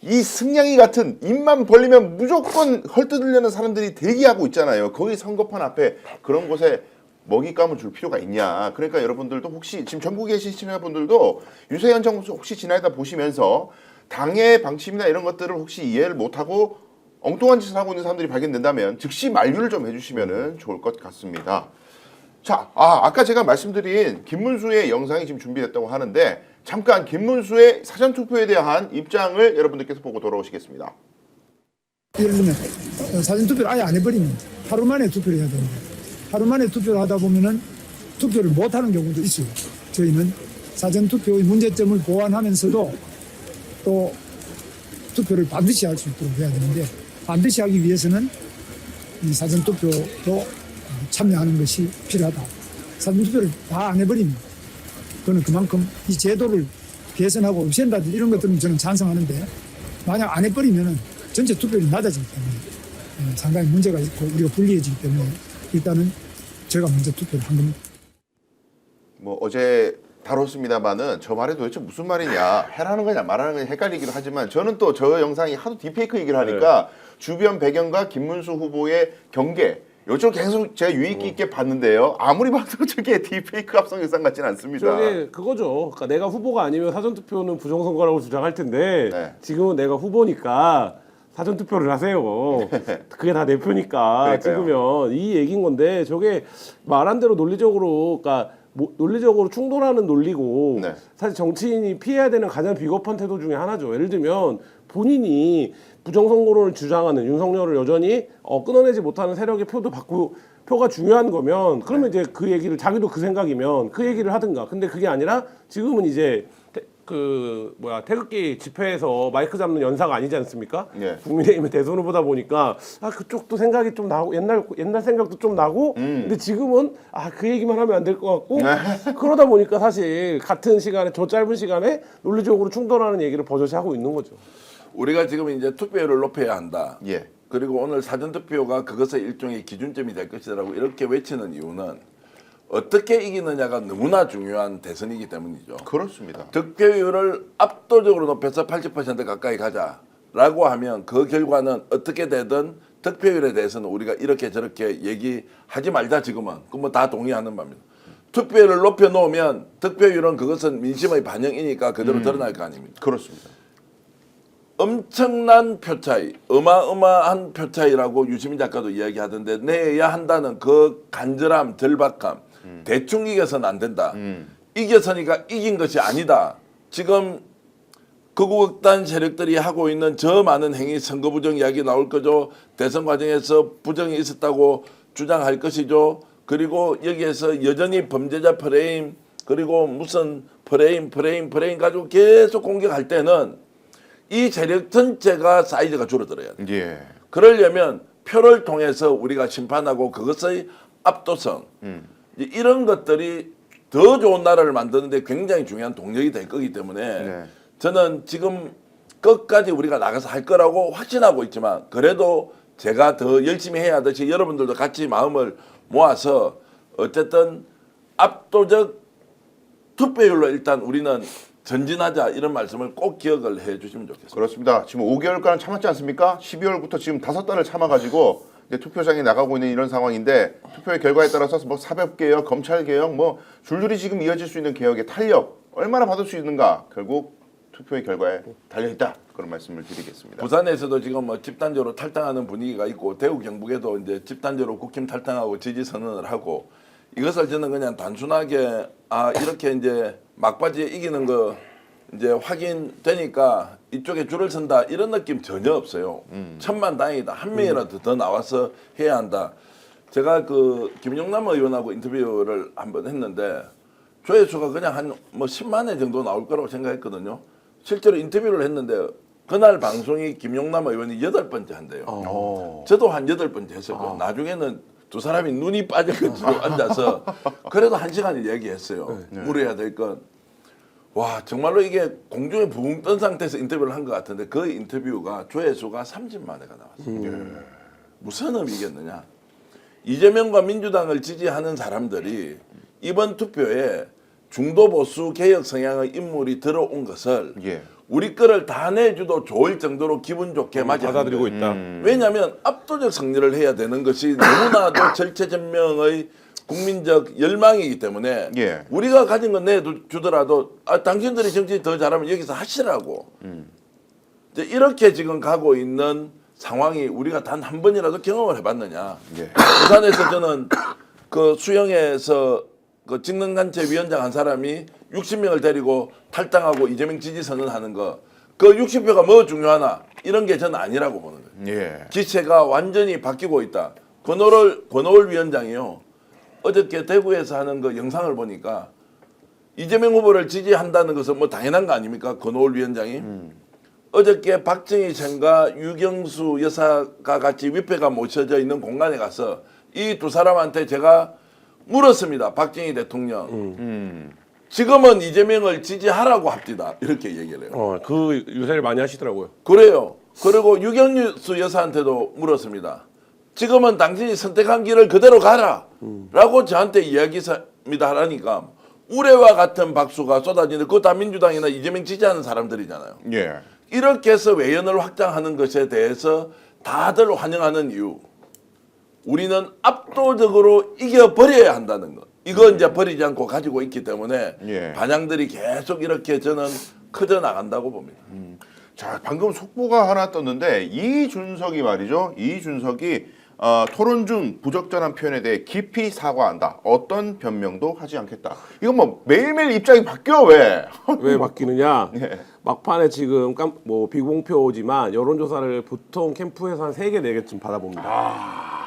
이 승냥이 같은 입만 벌리면 무조건 헐뜯으려는 사람들이 대기하고 있잖아요. 거기 선거판 앞에 그런 곳에 먹잇감을 줄 필요가 있냐. 그러니까 여러분들도 혹시 지금 전국에 계신 시청자분들도 유세현 정부 혹시 지나다 보시면서 당의 방침이나 이런 것들을 혹시 이해를 못하고 엉뚱한 짓을 하고 있는 사람들이 발견된다면 즉시 만류를 좀 해주시면 좋을 것 같습니다. 자, 아까 제가 말씀드린 김문수의 영상이 지금 준비됐다고 하는데 잠깐 김문수의 사전투표에 대한 입장을 여러분들께서 보고 돌아오시겠습니다. 예를 들면 사전투표를 아예 안 해버리면 하루 만에 투표를 해야 되는데 하루 만에 투표를 하다 보면은 투표를 못하는 경우도 있어요. 저희는 사전투표의 문제점을 보완하면서도 또 투표를 반드시 할 수 있도록 해야 되는데 반드시 하기 위해서는 이 사전투표도 참여하는 것이 필요하다. 사전투표를 다 안 해버리면 그거는 그만큼 이 제도를 개선하고 없앤다든지 이런 것들은 저는 찬성하는데 만약 안 해버리면 전체 투표율이 낮아지기 때문에 상당히 문제가 있고 우리가 불리해지기 때문에 일단은 제가 먼저 투표를 한 겁니다. 뭐 어제 다뤘습니다만은 저 말이 도대체 무슨 말이냐 해라는 거냐 말하는 거냐 헷갈리기도 하지만 저는 또 저 영상이 하도 딥페이크 얘기를 하니까 주변 배경과 김문수 후보의 경계 요즘 계속 제가 유익 있게 봤는데요. 아무리 봐도 저게 딥페이크 합성 영상 같지는 않습니다. 저게 그거죠. 그러니까 내가 후보가 아니면 사전투표는 부정선거라고 주장할 텐데 네. 지금은 내가 후보니까 사전투표를 하세요. 그게 다 내 표니까 그러니까요. 찍으면 이 얘기인 건데 저게 말한 대로 논리적으로 그러니까 논리적으로 충돌하는 논리고 네. 사실 정치인이 피해야 되는 가장 비겁한 태도 중에 하나죠. 예를 들면 본인이 부정선거론을 주장하는 윤석열을 여전히 끊어내지 못하는 세력의 표가 중요한 거면 그러면 이제 그 얘기를 자기도 그 생각이면 그 얘기를 하든가. 근데 그게 아니라 지금은 이제 태극기 집회에서 마이크 잡는 연사가 아니지 않습니까? 예. 국민의힘의 대선 후보다 보니까 그쪽도 생각이 좀 나고 옛날 생각도 좀 나고 근데 지금은 그 얘기만 하면 안 될 것 같고 그러다 보니까 사실 같은 시간에 저 짧은 시간에 논리적으로 충돌하는 얘기를 버젓이 하고 있는 거죠. 우리가 지금 이제 투표율을 높여야 한다. 예. 그리고 오늘 사전투표가 그것의 일종의 기준점이 될 것이라고 이렇게 외치는 이유는 어떻게 이기느냐가 너무나 중요한 대선이기 때문이죠. 그렇습니다. 득표율을 압도적으로 높여서 80% 가까이 가자라고 하면 그 결과는 어떻게 되든 득표율에 대해서는 우리가 이렇게 저렇게 얘기하지 말자 지금은. 그럼 뭐 다 동의하는 바입니다. 투표율을 높여놓으면 득표율은 그것은 민심의 반영이니까 그대로 드러날 거 아닙니까? 그렇습니다. 엄청난 표 차이, 어마어마한 표 차이라고 유시민 작가도 이야기하던데 내야 한다는 그 간절함, 절박함, 대충 이겨서는 안 된다. 이겨서니까 이긴 것이 아니다. 지금 극우극단 세력들이 하고 있는 저 많은 행위, 선거 부정 이야기 나올 거죠. 대선 과정에서 부정이 있었다고 주장할 것이죠. 그리고 여기에서 여전히 범죄자 프레임, 그리고 무슨 프레임 가지고 계속 공격할 때는 이 세력 전체가 사이즈가 줄어들어야 돼. 예. 그러려면 표를 통해서 우리가 심판하고 그것의 압도성 이런 것들이 더 좋은 나라를 만드는데 굉장히 중요한 동력이 될 거기 때문에 네. 저는 지금 끝까지 우리가 나가서 할 거라고 확신하고 있지만 그래도 제가 더 열심히 해야 하듯이 여러분들도 같이 마음을 모아서 어쨌든 압도적 투표율로 일단 우리는 전진하자 이런 말씀을 꼭 기억을 해 주시면 좋겠습니다. 그렇습니다. 지금 5개월간 참았지 않습니까? 12월부터 지금 5달을 참아가지고 이제 투표장에 나가고 있는 이런 상황인데 투표의 결과에 따라서 뭐 사법개혁, 검찰개혁, 뭐 줄줄이 지금 이어질 수 있는 개혁의 탄력 얼마나 받을 수 있는가 결국 투표의 결과에 달려있다 그런 말씀을 드리겠습니다. 부산에서도 지금 뭐 집단적으로 탈당하는 분위기가 있고 대구 경북에도 이제 집단적으로 국힘 탈당하고 지지 선언을 하고 이것을 저는 그냥 단순하게 이렇게 이제 막바지에 이기는 거 이제 확인되니까 이쪽에 줄을 선다 이런 느낌 전혀 없어요. 천만다행이다. 한 명이라도 더 나와서 해야 한다. 제가 그 김용남 의원하고 인터뷰를 한번 했는데 조회수가 그냥 한 뭐 10만 회 정도 나올 거라고 생각했거든요. 실제로 인터뷰를 했는데 그날 방송이 김용남 의원이 8번째 한대요. 저도 한 8번째 했었고 나중에는 두 사람이 눈이 빠져가지고 앉아서 그래도 1시간을 얘기했어요. 물어야 될 건. 와 정말로 이게 공중에 붕 뜬 상태에서 인터뷰를 한 것 같은데 그 인터뷰가 조회수가 30만 회가 나왔어요. 무슨 의미겠느냐. 이재명과 민주당을 지지하는 사람들이 이번 투표에 중도 보수 개혁 성향의 인물이 들어온 것을 예. 우리 거를 다 내줘도 좋을 정도로 기분 좋게 받아들이고 있다. 왜냐하면 압도적 승리를 해야 되는 것이 너무나도 절체절명의 국민적 열망이기 때문에 예. 우리가 가진 건 내주더라도 당신들이 정치 더 잘하면 여기서 하시라고 이제 이렇게 지금 가고 있는 상황이 우리가 단 한 번이라도 경험을 해봤느냐. 예. 부산에서 저는 그 수영에서 그 직능단체 위원장 한 사람이 60명을 데리고 탈당하고 이재명 지지 선언하는 거 그 60표가 뭐 중요하나 이런 게 저는 아니라고 보는 거예요. 예. 기체가 완전히 바뀌고 있다. 권오월 위원장이요. 어저께 대구에서 하는 그 영상을 보니까 이재명 후보를 지지한다는 것은 뭐 당연한 거 아닙니까? 권오월 위원장이. 어저께 박정희 cen과 유경수 여사가 같이 위패가 모셔져 있는 공간에 가서 이 두 사람한테 제가 물었습니다. 박정희 대통령. 지금은 이재명을 지지하라고 합디다. 이렇게 얘기를 해요. 그 유세를 많이 하시더라고요. 그래요. 그리고 유경수 여사한테도 물었습니다. 지금은 당신이 선택한 길을 그대로 가라. 라고 저한테 이야기합니다. 하라니까 우레와 같은 박수가 쏟아지는데 그거 다 민주당이나 이재명 지지하는 사람들이잖아요. 예. 이렇게 해서 외연을 확장하는 것에 대해서 다들 환영하는 이유. 우리는 압도적으로 이겨버려야 한다는 것. 이거 이제 버리지 않고 가지고 있기 때문에 예. 반향들이 계속 이렇게 저는 커져 나간다고 봅니다. 자, 방금 속보가 하나 떴는데 이준석이 말이죠. 이준석이 토론 중 부적절한 표현에 대해 깊이 사과한다. 어떤 변명도 하지 않겠다. 이건 뭐 매일매일 입장이 바뀌어 왜? 왜 바뀌느냐? 예. 막판에 지금 뭐 비공표지만 여론조사를 보통 캠프에서 한 3개, 4개쯤 받아봅니다.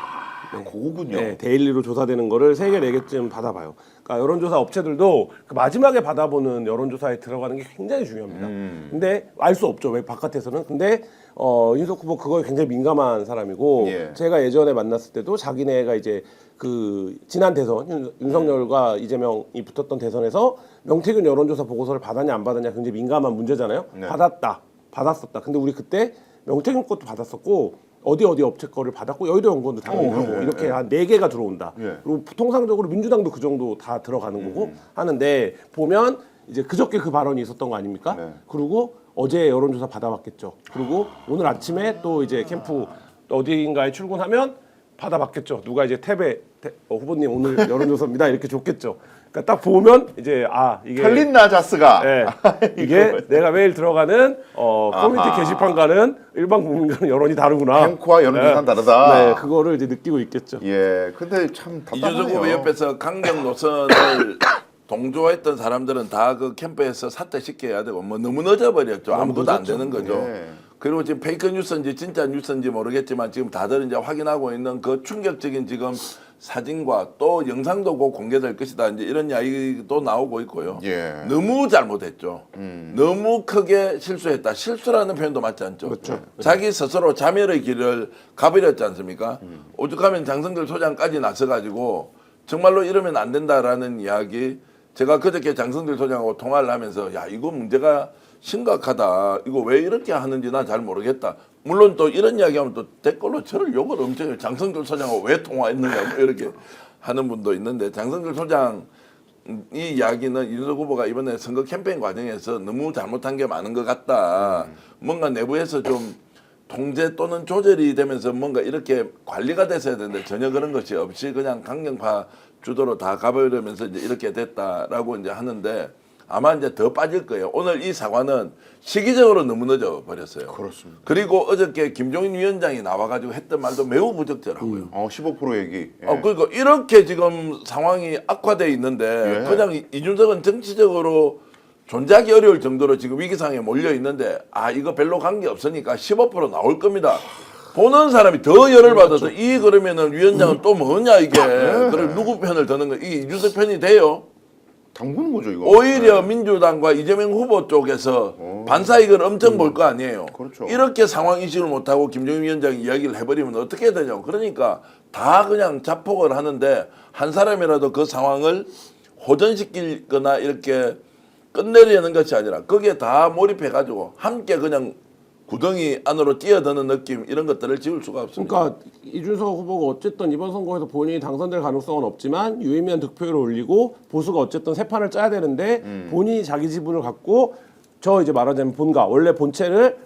그거군요. 네, 데일리로 조사되는 거를 3개, 4개쯤 받아봐요. 그러니까 여론조사 업체들도 그 마지막에 받아보는 여론조사에 들어가는 게 굉장히 중요합니다. 근데 알 수 없죠. 왜 바깥에서는. 근데 윤석 후보 그거에 굉장히 민감한 사람이고 예. 제가 예전에 만났을 때도 자기네가 이제 그 지난 대선 윤석열과 이재명이 붙었던 대선에서 명태균 여론조사 보고서를 받았냐 안 받았냐 굉장히 민감한 문제잖아요. 네. 받았었다. 근데 우리 그때 명태균 것도 받았었고 어디 업체 거를 받았고 여의도 연구원도 당연히 하고 이렇게 한 4개가 들어온다. 예. 그리고 통상적으로 민주당도 그 정도 다 들어가는 거고 하는데 보면 이제 그저께 그 발언이 있었던 거 아닙니까? 네. 그리고 어제 여론조사 받아봤겠죠. 그리고 오늘 아침에 또 이제 캠프 어디인가에 출근하면 받아봤겠죠. 누가 이제 탭에 후보님 오늘 여론조사입니다 이렇게 줬겠죠. 그러니까 딱 보면 이제 이게 털린 나자스가 네, 이게 내가 매일 들어가는 커뮤니티 게시판과는 일반 국민과는 여론이 다르구나. 캠프와 여론조사는 다르다. 네, 그거를 이제 느끼고 있겠죠. 예, 근데 참 이준석 후보 답답하네요. 옆에서 강경 노선을 동조했던 사람들은 다 그 캠프에서 사퇴시켜야 되고 뭐 너무 늦어버렸죠. 아무것도 안 되는 거죠. 예. 그리고 지금 페이크 뉴스인지 진짜 뉴스인지 모르겠지만 지금 다들 이제 확인하고 있는 그 충격적인 지금 사진과 또 영상도 곧 공개될 것이다. 이제 이런 이야기도 나오고 있고요. 예. 너무 잘못했죠. 너무 크게 실수했다. 실수라는 표현도 맞지 않죠. 그렇죠. 자기 스스로 자멸의 길을 가버렸지 않습니까? 오죽하면 장성들 소장까지 나서가지고 정말로 이러면 안 된다라는 이야기. 제가 그저께 장성들 소장하고 통화를 하면서 야 이거 문제가 심각하다. 이거 왜 이렇게 하는지 난 잘 모르겠다. 물론 또 이런 이야기하면 또 댓글로 저를 욕을 엄청 해요. 장성들 소장하고 왜 통화했느냐 뭐 이렇게 하는 분도 있는데 장성들 소장 이 이야기는 이준석 후보가 이번에 선거 캠페인 과정에서 너무 잘못한 게 많은 것 같다. 뭔가 내부에서 좀 통제 또는 조절이 되면서 뭔가 이렇게 관리가 됐어야 되는데 전혀 그런 것이 없이 그냥 강경파 주도로 다 가버리면서 이제 이렇게 됐다라고 이제 하는데 아마 이제 더 빠질 거예요. 오늘 이 사과는 시기적으로 너무 늦어 버렸어요. 그렇습니다. 그리고 어저께 김종인 위원장이 나와가지고 했던 말도 매우 부적절하고요. 15% 얘기. 예. 그러니까 이렇게 지금 상황이 악화돼 있는데 예. 그냥 이준석은 정치적으로 존재하기 어려울 정도로 지금 위기상에 몰려 있는데 이거 별로 관계 없으니까 15% 나올 겁니다. 보는 사람이 더 열을 받아서 그러면은 위원장은 또 뭐냐 이게 그럼 누구 편을 드는 거 이게 이준석 편이 돼요. 당구는 거죠 이거. 오히려 민주당과 이재명 후보 쪽에서 반사이익을 엄청 볼 거 아니에요. 그렇죠. 이렇게 상황 인식을 못하고 김종인 위원장이 이야기를 해버리면 어떻게 되냐고. 그러니까 다 그냥 자폭을 하는데 한 사람이라도 그 상황을 호전시키거나 이렇게 끝내려는 것이 아니라 거기에 다 몰입해가지고 함께 그냥 구덩이 안으로 뛰어드는 느낌 이런 것들을 지울 수가 없습니다. 그러니까 이준석 후보가 어쨌든 이번 선거에서 본인이 당선될 가능성은 없지만 유의미한 득표율을 올리고 보수가 어쨌든 새 판을 짜야 되는데 본인이 자기 지분을 갖고 이제 말하자면 본가 원래 본체를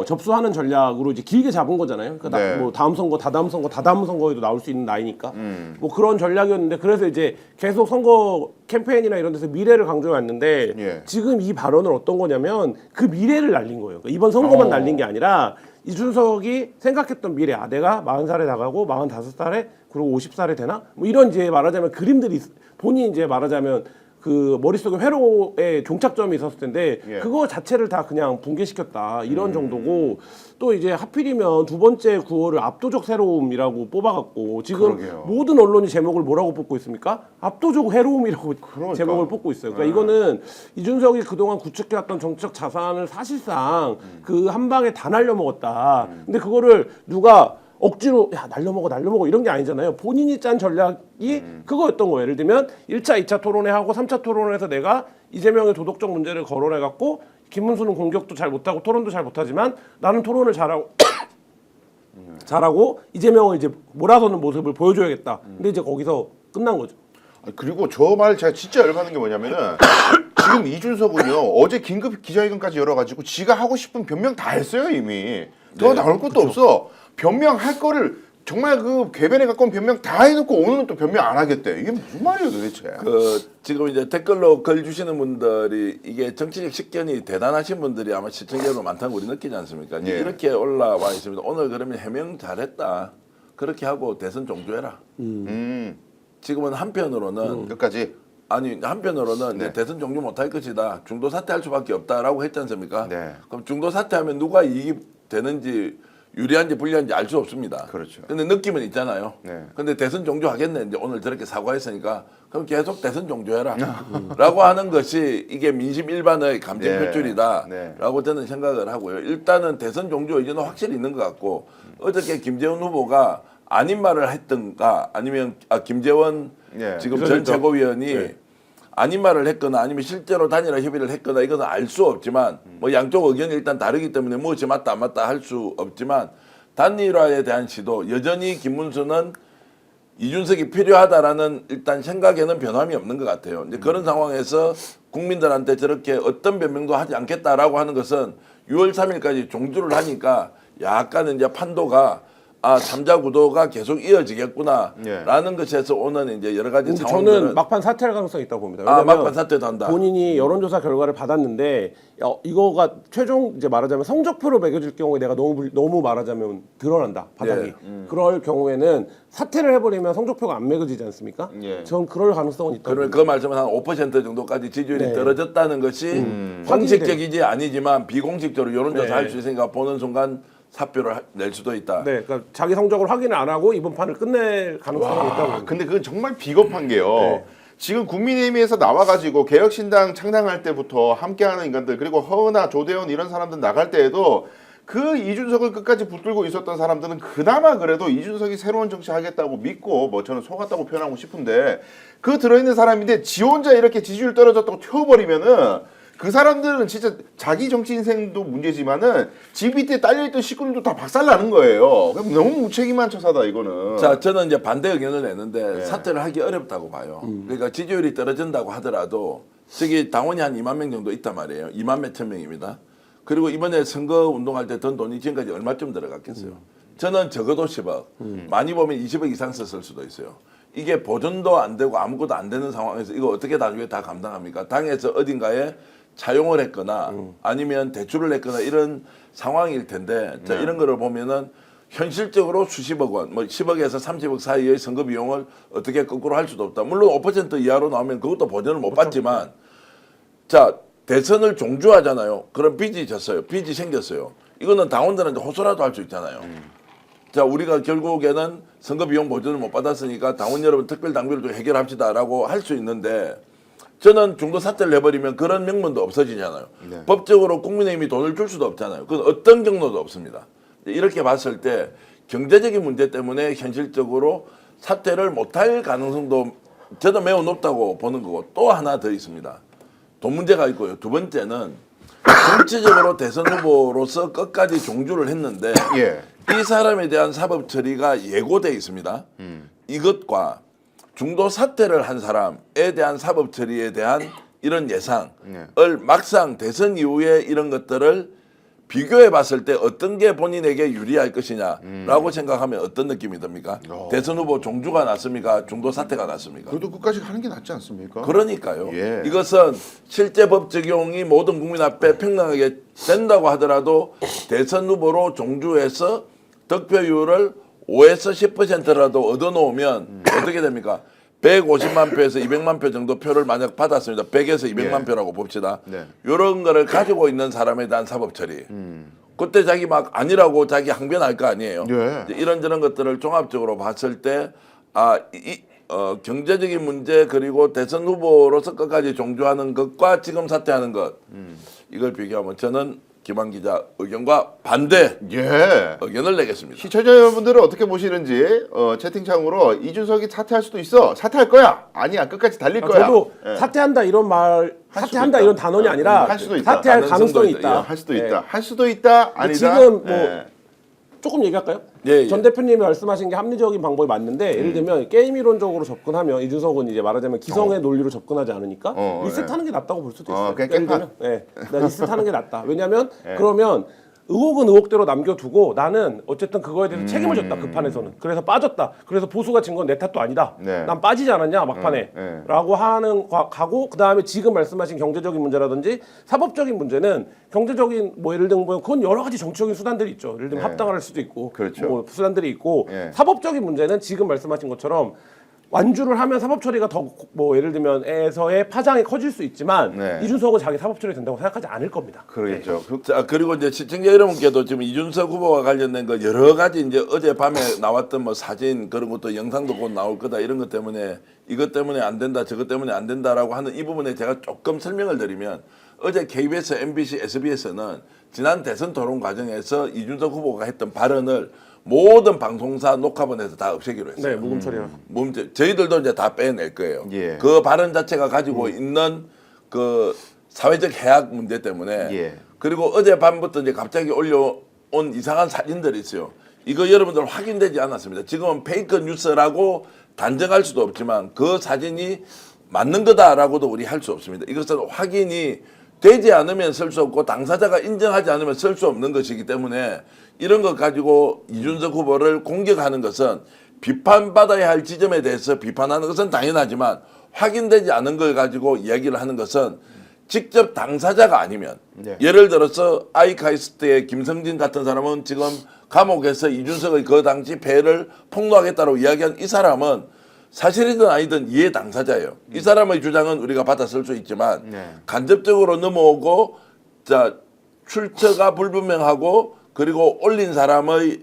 접수하는 전략으로 이제 길게 잡은 거잖아요. 그러니까 네. 뭐 다음 선거, 다다음 선거에도 나올 수 있는 나이니까 뭐 그런 전략이었는데 그래서 이제 계속 선거 캠페인이나 이런 데서 미래를 강조해 왔는데 예. 지금 이 발언은 어떤 거냐면 그 미래를 날린 거예요. 그러니까 이번 선거만 날린 게 아니라 이준석이 생각했던 미래, 내가 40살에 나가고 45살에 그리고 50살에 되나? 뭐 이런 이제 말하자면 그림들이 본인이 이제 말하자면 그 머릿속에 회로에 종착점이 있었을 텐데 예. 그거 자체를 다 그냥 붕괴시켰다 이런 정도고 또 이제 하필이면 두 번째 구호를 압도적 새로움이라고 뽑아갖고 지금 그러게요. 모든 언론이 제목을 뭐라고 뽑고 있습니까? 압도적 해로움이라고 그러니까. 제목을 뽑고 있어요. 그러니까 이거는 이준석이 그동안 구축해왔던 정치적 자산을 사실상 그 한 방에 다 날려먹었다. 근데 그거를 누가 억지로 날려먹어 이런 게 아니잖아요. 본인이 짠 전략이 그거였던 거예요. 예를 들면 1차, 2차 토론회 하고 3차 토론회에서 내가 이재명의 도덕적 문제를 거론해갖고 김문수는 공격도 잘 못하고 토론도 잘 못하지만 나는 토론을 잘하고 이재명을 이제 몰아서는 모습을 보여줘야겠다. 근데 이제 거기서 끝난 거죠. 그리고 저 말 제가 진짜 열받는 게 뭐냐면은 지금 이준석은요 어제 긴급 기자회견까지 열어가지고 지가 하고 싶은 변명 다 했어요 이미. 더 나올 것도 없어. 변명할 거를 정말 그 궤변에 가까운 변명 다 해놓고 오늘은 또 변명 안 하겠대. 이게 무슨 말이에요 도대체? 지금 이제 댓글로 글 주시는 분들이 이게 정치적 식견이 대단하신 분들이 아마 시청자 여러분 많다고 우리 느끼지 않습니까? 이제 예. 이렇게 올라와 있습니다. 오늘 그러면 해명 잘했다. 그렇게 하고 대선 종주해라. 지금은 한편으로는 끝까지. 한편으로는 네. 이제 대선 종주 못할 것이다. 중도 사퇴할 수밖에 없다라고 했지 않습니까? 네. 그럼 중도 사퇴하면 누가 이익이 되는지 유리한지 불리한지 알 수 없습니다. 그렇죠. 근데 느낌은 있잖아요. 네. 근데 대선 종주하겠네. 이제 오늘 저렇게 사과했으니까 그럼 계속 대선 종주해라. 라고 하는 것이 이게 민심 일반의 감정 네. 표출이다. 네. 라고 저는 생각을 하고요. 일단은 대선 종주 의지는 확실히 있는 것 같고 어저께 김재원 후보가 아닌 말을 했던가 아니면 김재원 네. 지금 전 그렇죠. 최고위원이 네. 아닌 말을 했거나 아니면 실제로 단일화 협의를 했거나 이것은 알 수 없지만 뭐 양쪽 의견이 일단 다르기 때문에 무엇이 맞다 안 맞다 할 수 없지만 단일화에 대한 시도 여전히 김문수는 이준석이 필요하다라는 일단 생각에는 변함이 없는 것 같아요. 이제 그런 상황에서 국민들한테 저렇게 어떤 변명도 하지 않겠다라고 하는 것은 6월 3일까지 종주를 하니까 약간은 이제 판도가 삼자 구도가 계속 이어지겠구나라는 것에서 오는 이제 여러 가지 근데 상황들은 저는 막판 사퇴할 가능성이 있다고 봅니다. 왜냐면 막판 사퇴도 한다. 본인이 여론조사 결과를 받았는데 이거가 최종 이제 말하자면 성적표로 매겨질 경우에 내가 너무 말하자면 드러난다 바닥이. 예. 그럴 경우에는 사퇴를 해버리면 성적표가 안 매겨지지 않습니까? 예. 전 그럴 가능성은 있다고. 그러면 그 말씀은 한 5% 정도까지 지지율이 네. 떨어졌다는 것이 공식적이지 아니지만 비공식적으로 여론조사 네. 할 수 있으니까 보는 순간 사표를 낼 수도 있다. 네, 그러니까 자기 성적을 확인을 안 하고 이번 판을 끝낼 가능성이 있다고. 봅니다. 근데 그건 정말 비겁한 게요. 네. 지금 국민의힘에서 나와가지고 개혁신당 창당할 때부터 함께하는 인간들 그리고 허은하, 조대원 이런 사람들 나갈 때에도 그 이준석을 끝까지 붙들고 있었던 사람들은 그나마 그래도 이준석이 새로운 정치 하겠다고 믿고 뭐 저는 속았다고 표현하고 싶은데 그 들어있는 사람인데 지 혼자 이렇게 지지율 떨어졌다고 튀어버리면은 그 사람들은 진짜 자기 정치 인생도 문제지만은 집 밑에 딸려있던 식구들도 다 박살나는 거예요. 그럼 너무 무책임한 처사다 이거는. 자, 저는 이제 반대 의견을 내는데 네. 사퇴를 하기 어렵다고 봐요. 그러니까 지지율이 떨어진다고 하더라도 저기 당원이 한 2만 명 정도 있단 말이에요. 2만 몇천 명입니다. 그리고 이번에 선거 운동할 때 든 돈이 지금까지 얼마쯤 들어갔겠어요. 저는 적어도 10억, 많이 보면 20억 이상 썼을 수도 있어요. 이게 보존도 안 되고 아무것도 안 되는 상황에서 이거 어떻게 나중에 다 감당합니까? 당에서 어딘가에 차용을 했거나 아니면 대출을 했거나 이런 상황일 텐데 자, 이런 거를 보면은 현실적으로 수십억 원, 뭐 10억에서 30억 사이의 선거 비용을 어떻게 거꾸로 할 수도 없다. 물론 5% 이하로 나오면 그것도 보전을 못 받지만 자, 대선을 종주하잖아요. 그럼 빚이 졌어요. 빚이 생겼어요. 이거는 당원들한테 호소라도 할 수 있잖아요. 자, 우리가 결국에는 선거 비용 보전을 못 받았으니까 당원 여러분 특별 당비를 좀 해결합시다라고 할 수 있는데 저는 중도 사퇴를 해버리면 그런 명분도 없어지잖아요. 네. 법적으로 국민의힘이 돈을 줄 수도 없잖아요. 그건 어떤 경로도 없습니다. 이렇게 봤을 때 경제적인 문제 때문에 현실적으로 사퇴를 못할 가능성도 저도 매우 높다고 보는 거고 또 하나 더 있습니다. 돈 문제가 있고요. 두 번째는 정치적으로 대선 후보로서 끝까지 종주를 했는데 예. 이 사람에 대한 사법 처리가 예고돼 있습니다. 이것과 중도 사퇴를 한 사람에 대한 사법 처리에 대한 이런 예상을 막상 대선 이후에 이런 것들을 비교해 봤을 때 어떤 게 본인에게 유리할 것이냐라고 생각하면 어떤 느낌이 듭니까? 대선 후보 종주가 났습니까? 중도 사퇴가 났습니까? 그래도 끝까지 가는 게 낫지 않습니까? 그러니까요. 예. 이것은 실제 법 적용이 모든 국민 앞에 평등하게 된다고 하더라도 대선 후보로 종주해서 득표율을 5에서 10%라도 얻어놓으면 어떻게 됩니까? 150만 표에서 200만 표 정도 표를 만약 받았습니다. 100에서 200만 예. 표라고 봅시다. 네. 이런 거를 가지고 있는 사람에 대한 사법 처리. 그때 자기 막 아니라고 자기 항변할 거 아니에요. 예. 이제 이런저런 것들을 종합적으로 봤을 때 경제적인 문제 그리고 대선 후보로서 끝까지 종주하는 것과 지금 사퇴하는 것 이걸 비교하면 저는 김한 기자 의견과 반대 예. 의견을 내겠습니다. 시청자 여러분들은 어떻게 보시는지 채팅창으로 이준석이 사퇴할 수도 있어. 사퇴할 거야. 아니야. 끝까지 달릴 거야. 저도 예. 사퇴한다 이런 말, 할 수도 사퇴한다 있다. 이런 단언이 아니라 할 수도 있다. 사퇴할 가능성도 가능성이 있다. 있다. 할 수도 예. 있다. 할 수도 있다. 아니다. 지금 뭐 예. 조금 얘기할까요? 예, 예. 전 대표님이 말씀하신 게 합리적인 방법이 맞는데 예를 들면 게임 이론적으로 접근하면 이준석은 이제 말하자면 기성의 논리로 접근하지 않으니까 리셋하는 게 낫다고 볼 수도 있어요. 그냥 예를 깨판. 들면 나 리셋하는 게 낫다. 왜냐하면 그러면 의혹은 의혹대로 남겨두고 나는 어쨌든 그거에 대해서 책임을 졌다 그 판에서는. 그래서 빠졌다. 그래서 보수가 진 건 내 탓도 아니다. 네. 난 빠지지 않았냐 막판에 라고 하는 가고 그 다음에 지금 말씀하신 경제적인 문제라든지 사법적인 문제는 경제적인 뭐 예를 들면 그건 여러 가지 정치적인 수단들이 있죠. 예를 들면 합당을 할 수도 있고 그렇죠. 뭐 수단들이 있고 예. 사법적인 문제는 지금 말씀하신 것처럼 완주를 하면 사법 처리가 더 뭐 예를 들면 에서의 파장이 커질 수 있지만 네. 이준석은 자기 사법 처리 된다고 생각하지 않을 겁니다. 그러겠죠. 자, 그리고 이제 시청자 여러분께도 지금 이준석 후보와 관련된 거 여러 가지 이제 어젯밤에 나왔던 뭐 사진 그런 것도 영상도 곧 나올 거다 이런 것 때문에 이것 때문에 안 된다 저것 때문에 안 된다라고 하는 이 부분에 제가 조금 설명을 드리면 어제 KBS, MBC, SBS는 지난 대선 토론 과정에서 이준석 후보가 했던 발언을 모든 방송사 녹화본에서 다 없애기로 했어요. 네, 무금 처리하고. 저희들도 이제 다 빼낼 거예요. 예. 그 발언 자체가 가지고 있는 그 사회적 해악 문제 때문에 예. 그리고 어젯밤부터 이제 갑자기 올려온 이상한 사진들이 있어요. 이거 여러분들 확인되지 않았습니다. 지금은 페이크 뉴스라고 단정할 수도 없지만 그 사진이 맞는 거다라고도 우리 할 수 없습니다. 이것은 확인이 되지 않으면 쓸 수 없고 당사자가 인정하지 않으면 쓸 수 없는 것이기 때문에 이런 것 가지고 이준석 후보를 공격하는 것은 비판받아야 할 지점에 대해서 비판하는 것은 당연하지만 확인되지 않은 걸 가지고 이야기를 하는 것은 직접 당사자가 아니면 네. 예를 들어서 아이카이스트의 김성진 같은 사람은 지금 감옥에서 이준석의 그 당시 패를 폭로하겠다고 이야기한 이 사람은 사실이든 아니든 이해 당사자예요. 이 사람의 주장은 우리가 받아쓸 수 있지만 네. 간접적으로 넘어오고 자 출처가 불분명하고 그리고 올린 사람의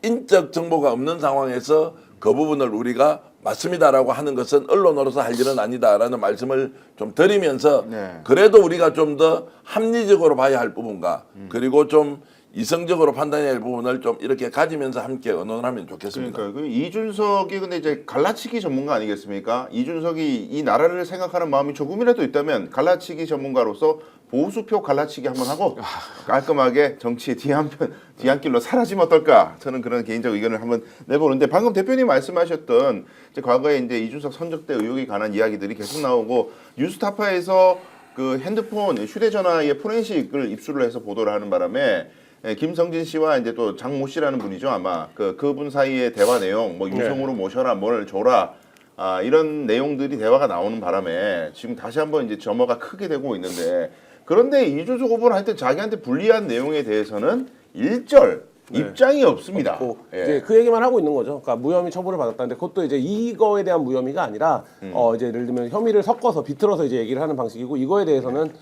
인적 정보가 없는 상황에서 그 부분을 우리가 맞습니다라고 하는 것은 언론으로서 할 일은 아니다라는 말씀을 좀 드리면서 네. 그래도 우리가 좀 더 합리적으로 봐야 할 부분과 그리고 좀 이성적으로 판단해야 할 부분을 좀 이렇게 가지면서 함께 의논하면 좋겠습니다. 그러니까 이준석이 근데 이제 갈라치기 전문가 아니겠습니까? 이준석이 이 나라를 생각하는 마음이 조금이라도 있다면 갈라치기 전문가로서 보수표 갈라치기 한번 하고 깔끔하게 정치의 뒤안길로 사라지면 어떨까? 저는 그런 개인적 의견을 한번 내보는데 방금 대표님 말씀하셨던 이제 과거에 이제 이준석 선적대 의혹에 관한 이야기들이 계속 나오고 뉴스타파에서 그 핸드폰 휴대전화의 포렌식을 입수를 해서 보도를 하는 바람에 김성진 씨와 이제 또 장모 씨라는 분이죠 아마 그분 사이의 대화 내용 뭐 유성으로 모셔라 뭘 줘라 이런 내용들이 대화가 나오는 바람에 지금 다시 한번 이제 점화가 크게 되고 있는데 그런데 이준석 후보는 하여튼 자기한테 불리한 내용에 대해서는 일절 입장이 없습니다. 없고 예. 이제 그 얘기만 하고 있는 거죠. 그러니까 무혐의 처벌을 받았다는데 그것도 이제 이거에 대한 무혐의가 아니라 이제 예를 들면 혐의를 섞어서 비틀어서 이제 얘기를 하는 방식이고 이거에 대해서는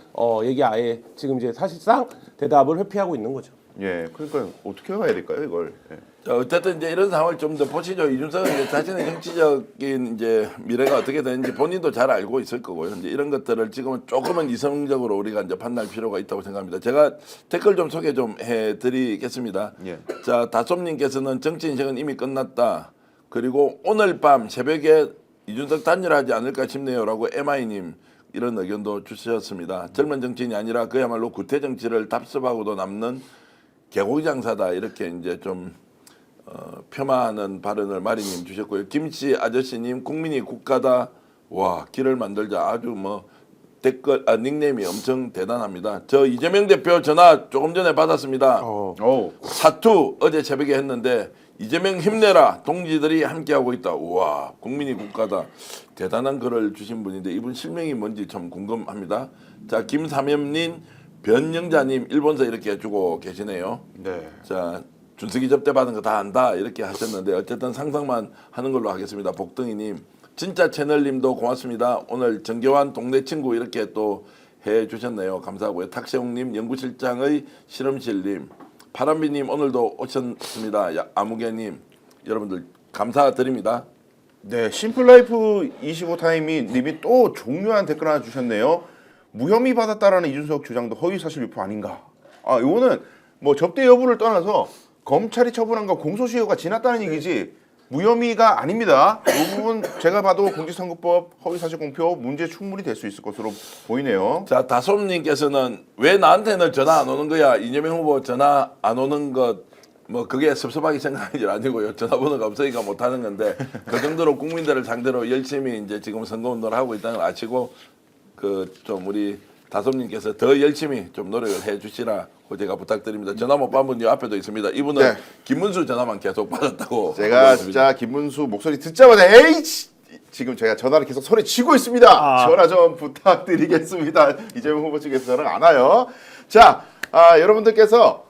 얘기 아예 지금 이제 사실상 대답을 회피하고 있는 거죠. 예, 그러니까 어떻게 가야 될까요 이걸? 예. 자, 어쨌든 이제 이런 상황을 좀 더 보시죠. 이준석은 이제 자신의 정치적인 이제 미래가 어떻게 되는지 본인도 잘 알고 있을 거고요. 이제 이런 것들을 지금은 조금은 이성적으로 우리가 이제 판단할 필요가 있다고 생각합니다. 제가 댓글 좀 소개 좀 해드리겠습니다. 예. 자, 다솜님께서는 정치 인생은 이미 끝났다. 그리고 오늘 밤 새벽에 이준석 단일하지 않을까 싶네요라고 MI님 이런 의견도 주셨습니다. 젊은 정치인이 아니라 그야말로 구태 정치를 답습하고도 남는 개고기 장사다 이렇게 이제 좀 폄하하는 발언을 마리님 주셨고요. 김씨 아저씨님 국민이 국가다 와 길을 만들자 아주 뭐 댓글 닉네임이 엄청 대단합니다. 저 이재명 대표 전화 조금 전에 받았습니다. 사투 어제 새벽에 했는데 이재명 힘내라 동지들이 함께하고 있다. 우와 국민이 국가다 대단한 글을 주신 분인데 이분 실명이 뭔지 참 궁금합니다. 자 김삼엽님 변영자님 일본서 이렇게 해주고 계시네요. 네. 자 준석이 접대 받은 거 다 안다 이렇게 하셨는데 어쨌든 상상만 하는 걸로 하겠습니다. 복덩이님 진짜 채널님도 고맙습니다. 오늘 정교한 동네 친구 이렇게 또 해주셨네요. 감사하고요. 탁세웅님 연구실장의 실험실님 파란비님 오늘도 오셨습니다. 아무개님 여러분들 감사드립니다. 네, 심플라이프 25타임이 님이 또 종료한 댓글 하나 주셨네요. 무혐의 받았다라는 이준석 주장도 허위사실 유포 아닌가? 이거는 뭐 접대 여부를 떠나서 검찰이 처분한 거 공소시효가 지났다는 얘기지 무혐의가 아닙니다. 이 부분 제가 봐도 공직선거법 허위사실 공표 문제 충분히 될 수 있을 것으로 보이네요. 자 다솜님께서는 왜 나한테는 전화 안 오는 거야? 이재명 후보 전화 안 오는 것 뭐 그게 섭섭하게 생각하는 일 아니고요. 전화번호가 없으니까 못 하는 건데 그 정도로 국민들을 상대로 열심히 이제 지금 선거운동을 하고 있다는 걸 아시고 그 좀 우리 다솜님께서 더 열심히 좀 노력을 해주시라고 제가 부탁드립니다. 전화 못 받은 분 이 앞에도 있습니다. 이분은 네. 김문수 전화만 계속 받았다고. 제가 진짜 김문수 목소리 듣자마자 에이 지금 제가 전화를 계속 소리치고 있습니다. 전화 좀 부탁드리겠습니다. 이재명 후보 측에서 전화가 안 와요. 자, 여러분들께서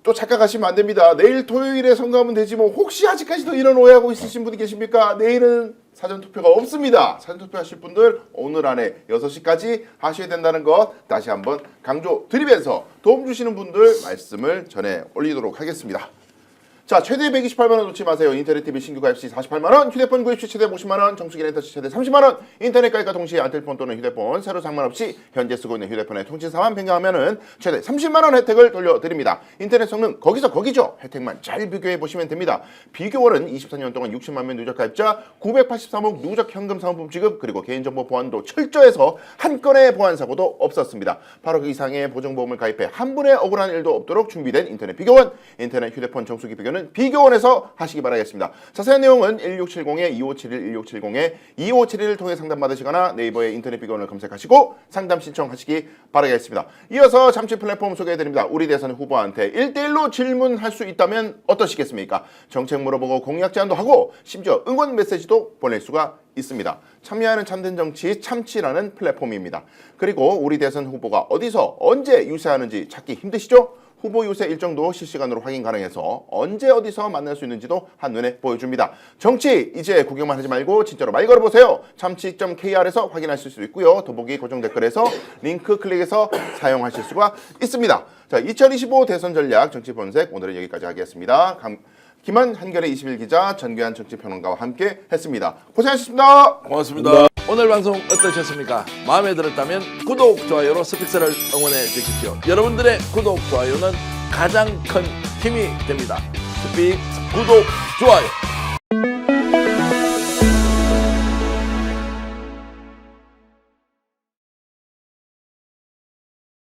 또 착각하시면 안 됩니다. 내일 토요일에 선거하면 되지 뭐 혹시 아직까지도 이런 오해하고 있으신 분이 계십니까? 내일은 사전투표가 없습니다. 사전투표 하실 분들 오늘 안에 6시까지 하셔야 된다는 것 다시 한번 강조드리면서 도움 주시는 분들 말씀을 전해 올리도록 하겠습니다. 자, 최대 128만 원 놓지 마세요. 인터넷 TV 신규 가입 시 48만 원, 휴대폰 구입 시 최대 50만 원, 정수기 렌터 시 최대 30만 원, 인터넷 가입과 동시에 안텔폰 또는 휴대폰 새로 장만 없이 현재 쓰고 있는 휴대폰의 통신사만 변경하면은 최대 30만 원 혜택을 돌려드립니다. 인터넷 성능 거기서 거기죠. 혜택만 잘 비교해 보시면 됩니다. 비교월은 24년 동안 60만 명 누적 가입자, 983억 누적 현금 사은품 지급, 그리고 개인정보 보안도 철저해서 한 건의 보안 사고도 없었습니다. 바로 그 이상의 보증보험을 가입해 한 분의 억울한 일도 없도록 준비된 인터넷 비교원, 인터넷 휴대폰 정수기 비교는 비교원에서 하시기 바라겠습니다. 자세한 내용은 1670-2571, 1670-2571을 통해 상담받으시거나 네이버에 인터넷 비교원을 검색하시고 상담 신청하시기 바라겠습니다. 이어서 잠시 플랫폼 소개해드립니다. 우리 대선 후보한테 1대1로 질문할 수 있다면 어떠시겠습니까? 정책 물어보고 공약 제안도 하고 심지어 응원 메시지도 보낼 수가 있습니다. 참여하는 참된 정치 참치라는 플랫폼입니다. 그리고 우리 대선 후보가 어디서 언제 유세하는지 찾기 힘드시죠? 후보 유세 일정도 실시간으로 확인 가능해서 언제 어디서 만날 수 있는지도 한눈에 보여줍니다. 정치 이제 구경만 하지 말고 진짜로 말 걸어보세요. 참치.kr에서 확인하실 수 있고요. 더보기 고정 댓글에서 링크 클릭해서 사용하실 수가 있습니다. 자, 2025 대선 전략 정치 본색 오늘은 여기까지 하겠습니다. 김한 한겨레 21 기자, 전규환 정치평론가와 함께 했습니다. 고생하셨습니다. 고맙습니다. 오늘 방송 어떠셨습니까? 마음에 들었다면 구독, 좋아요로 스픽스를 응원해 주십시오. 여러분들의 구독, 좋아요는 가장 큰 힘이 됩니다. 스픽스 구독, 좋아요.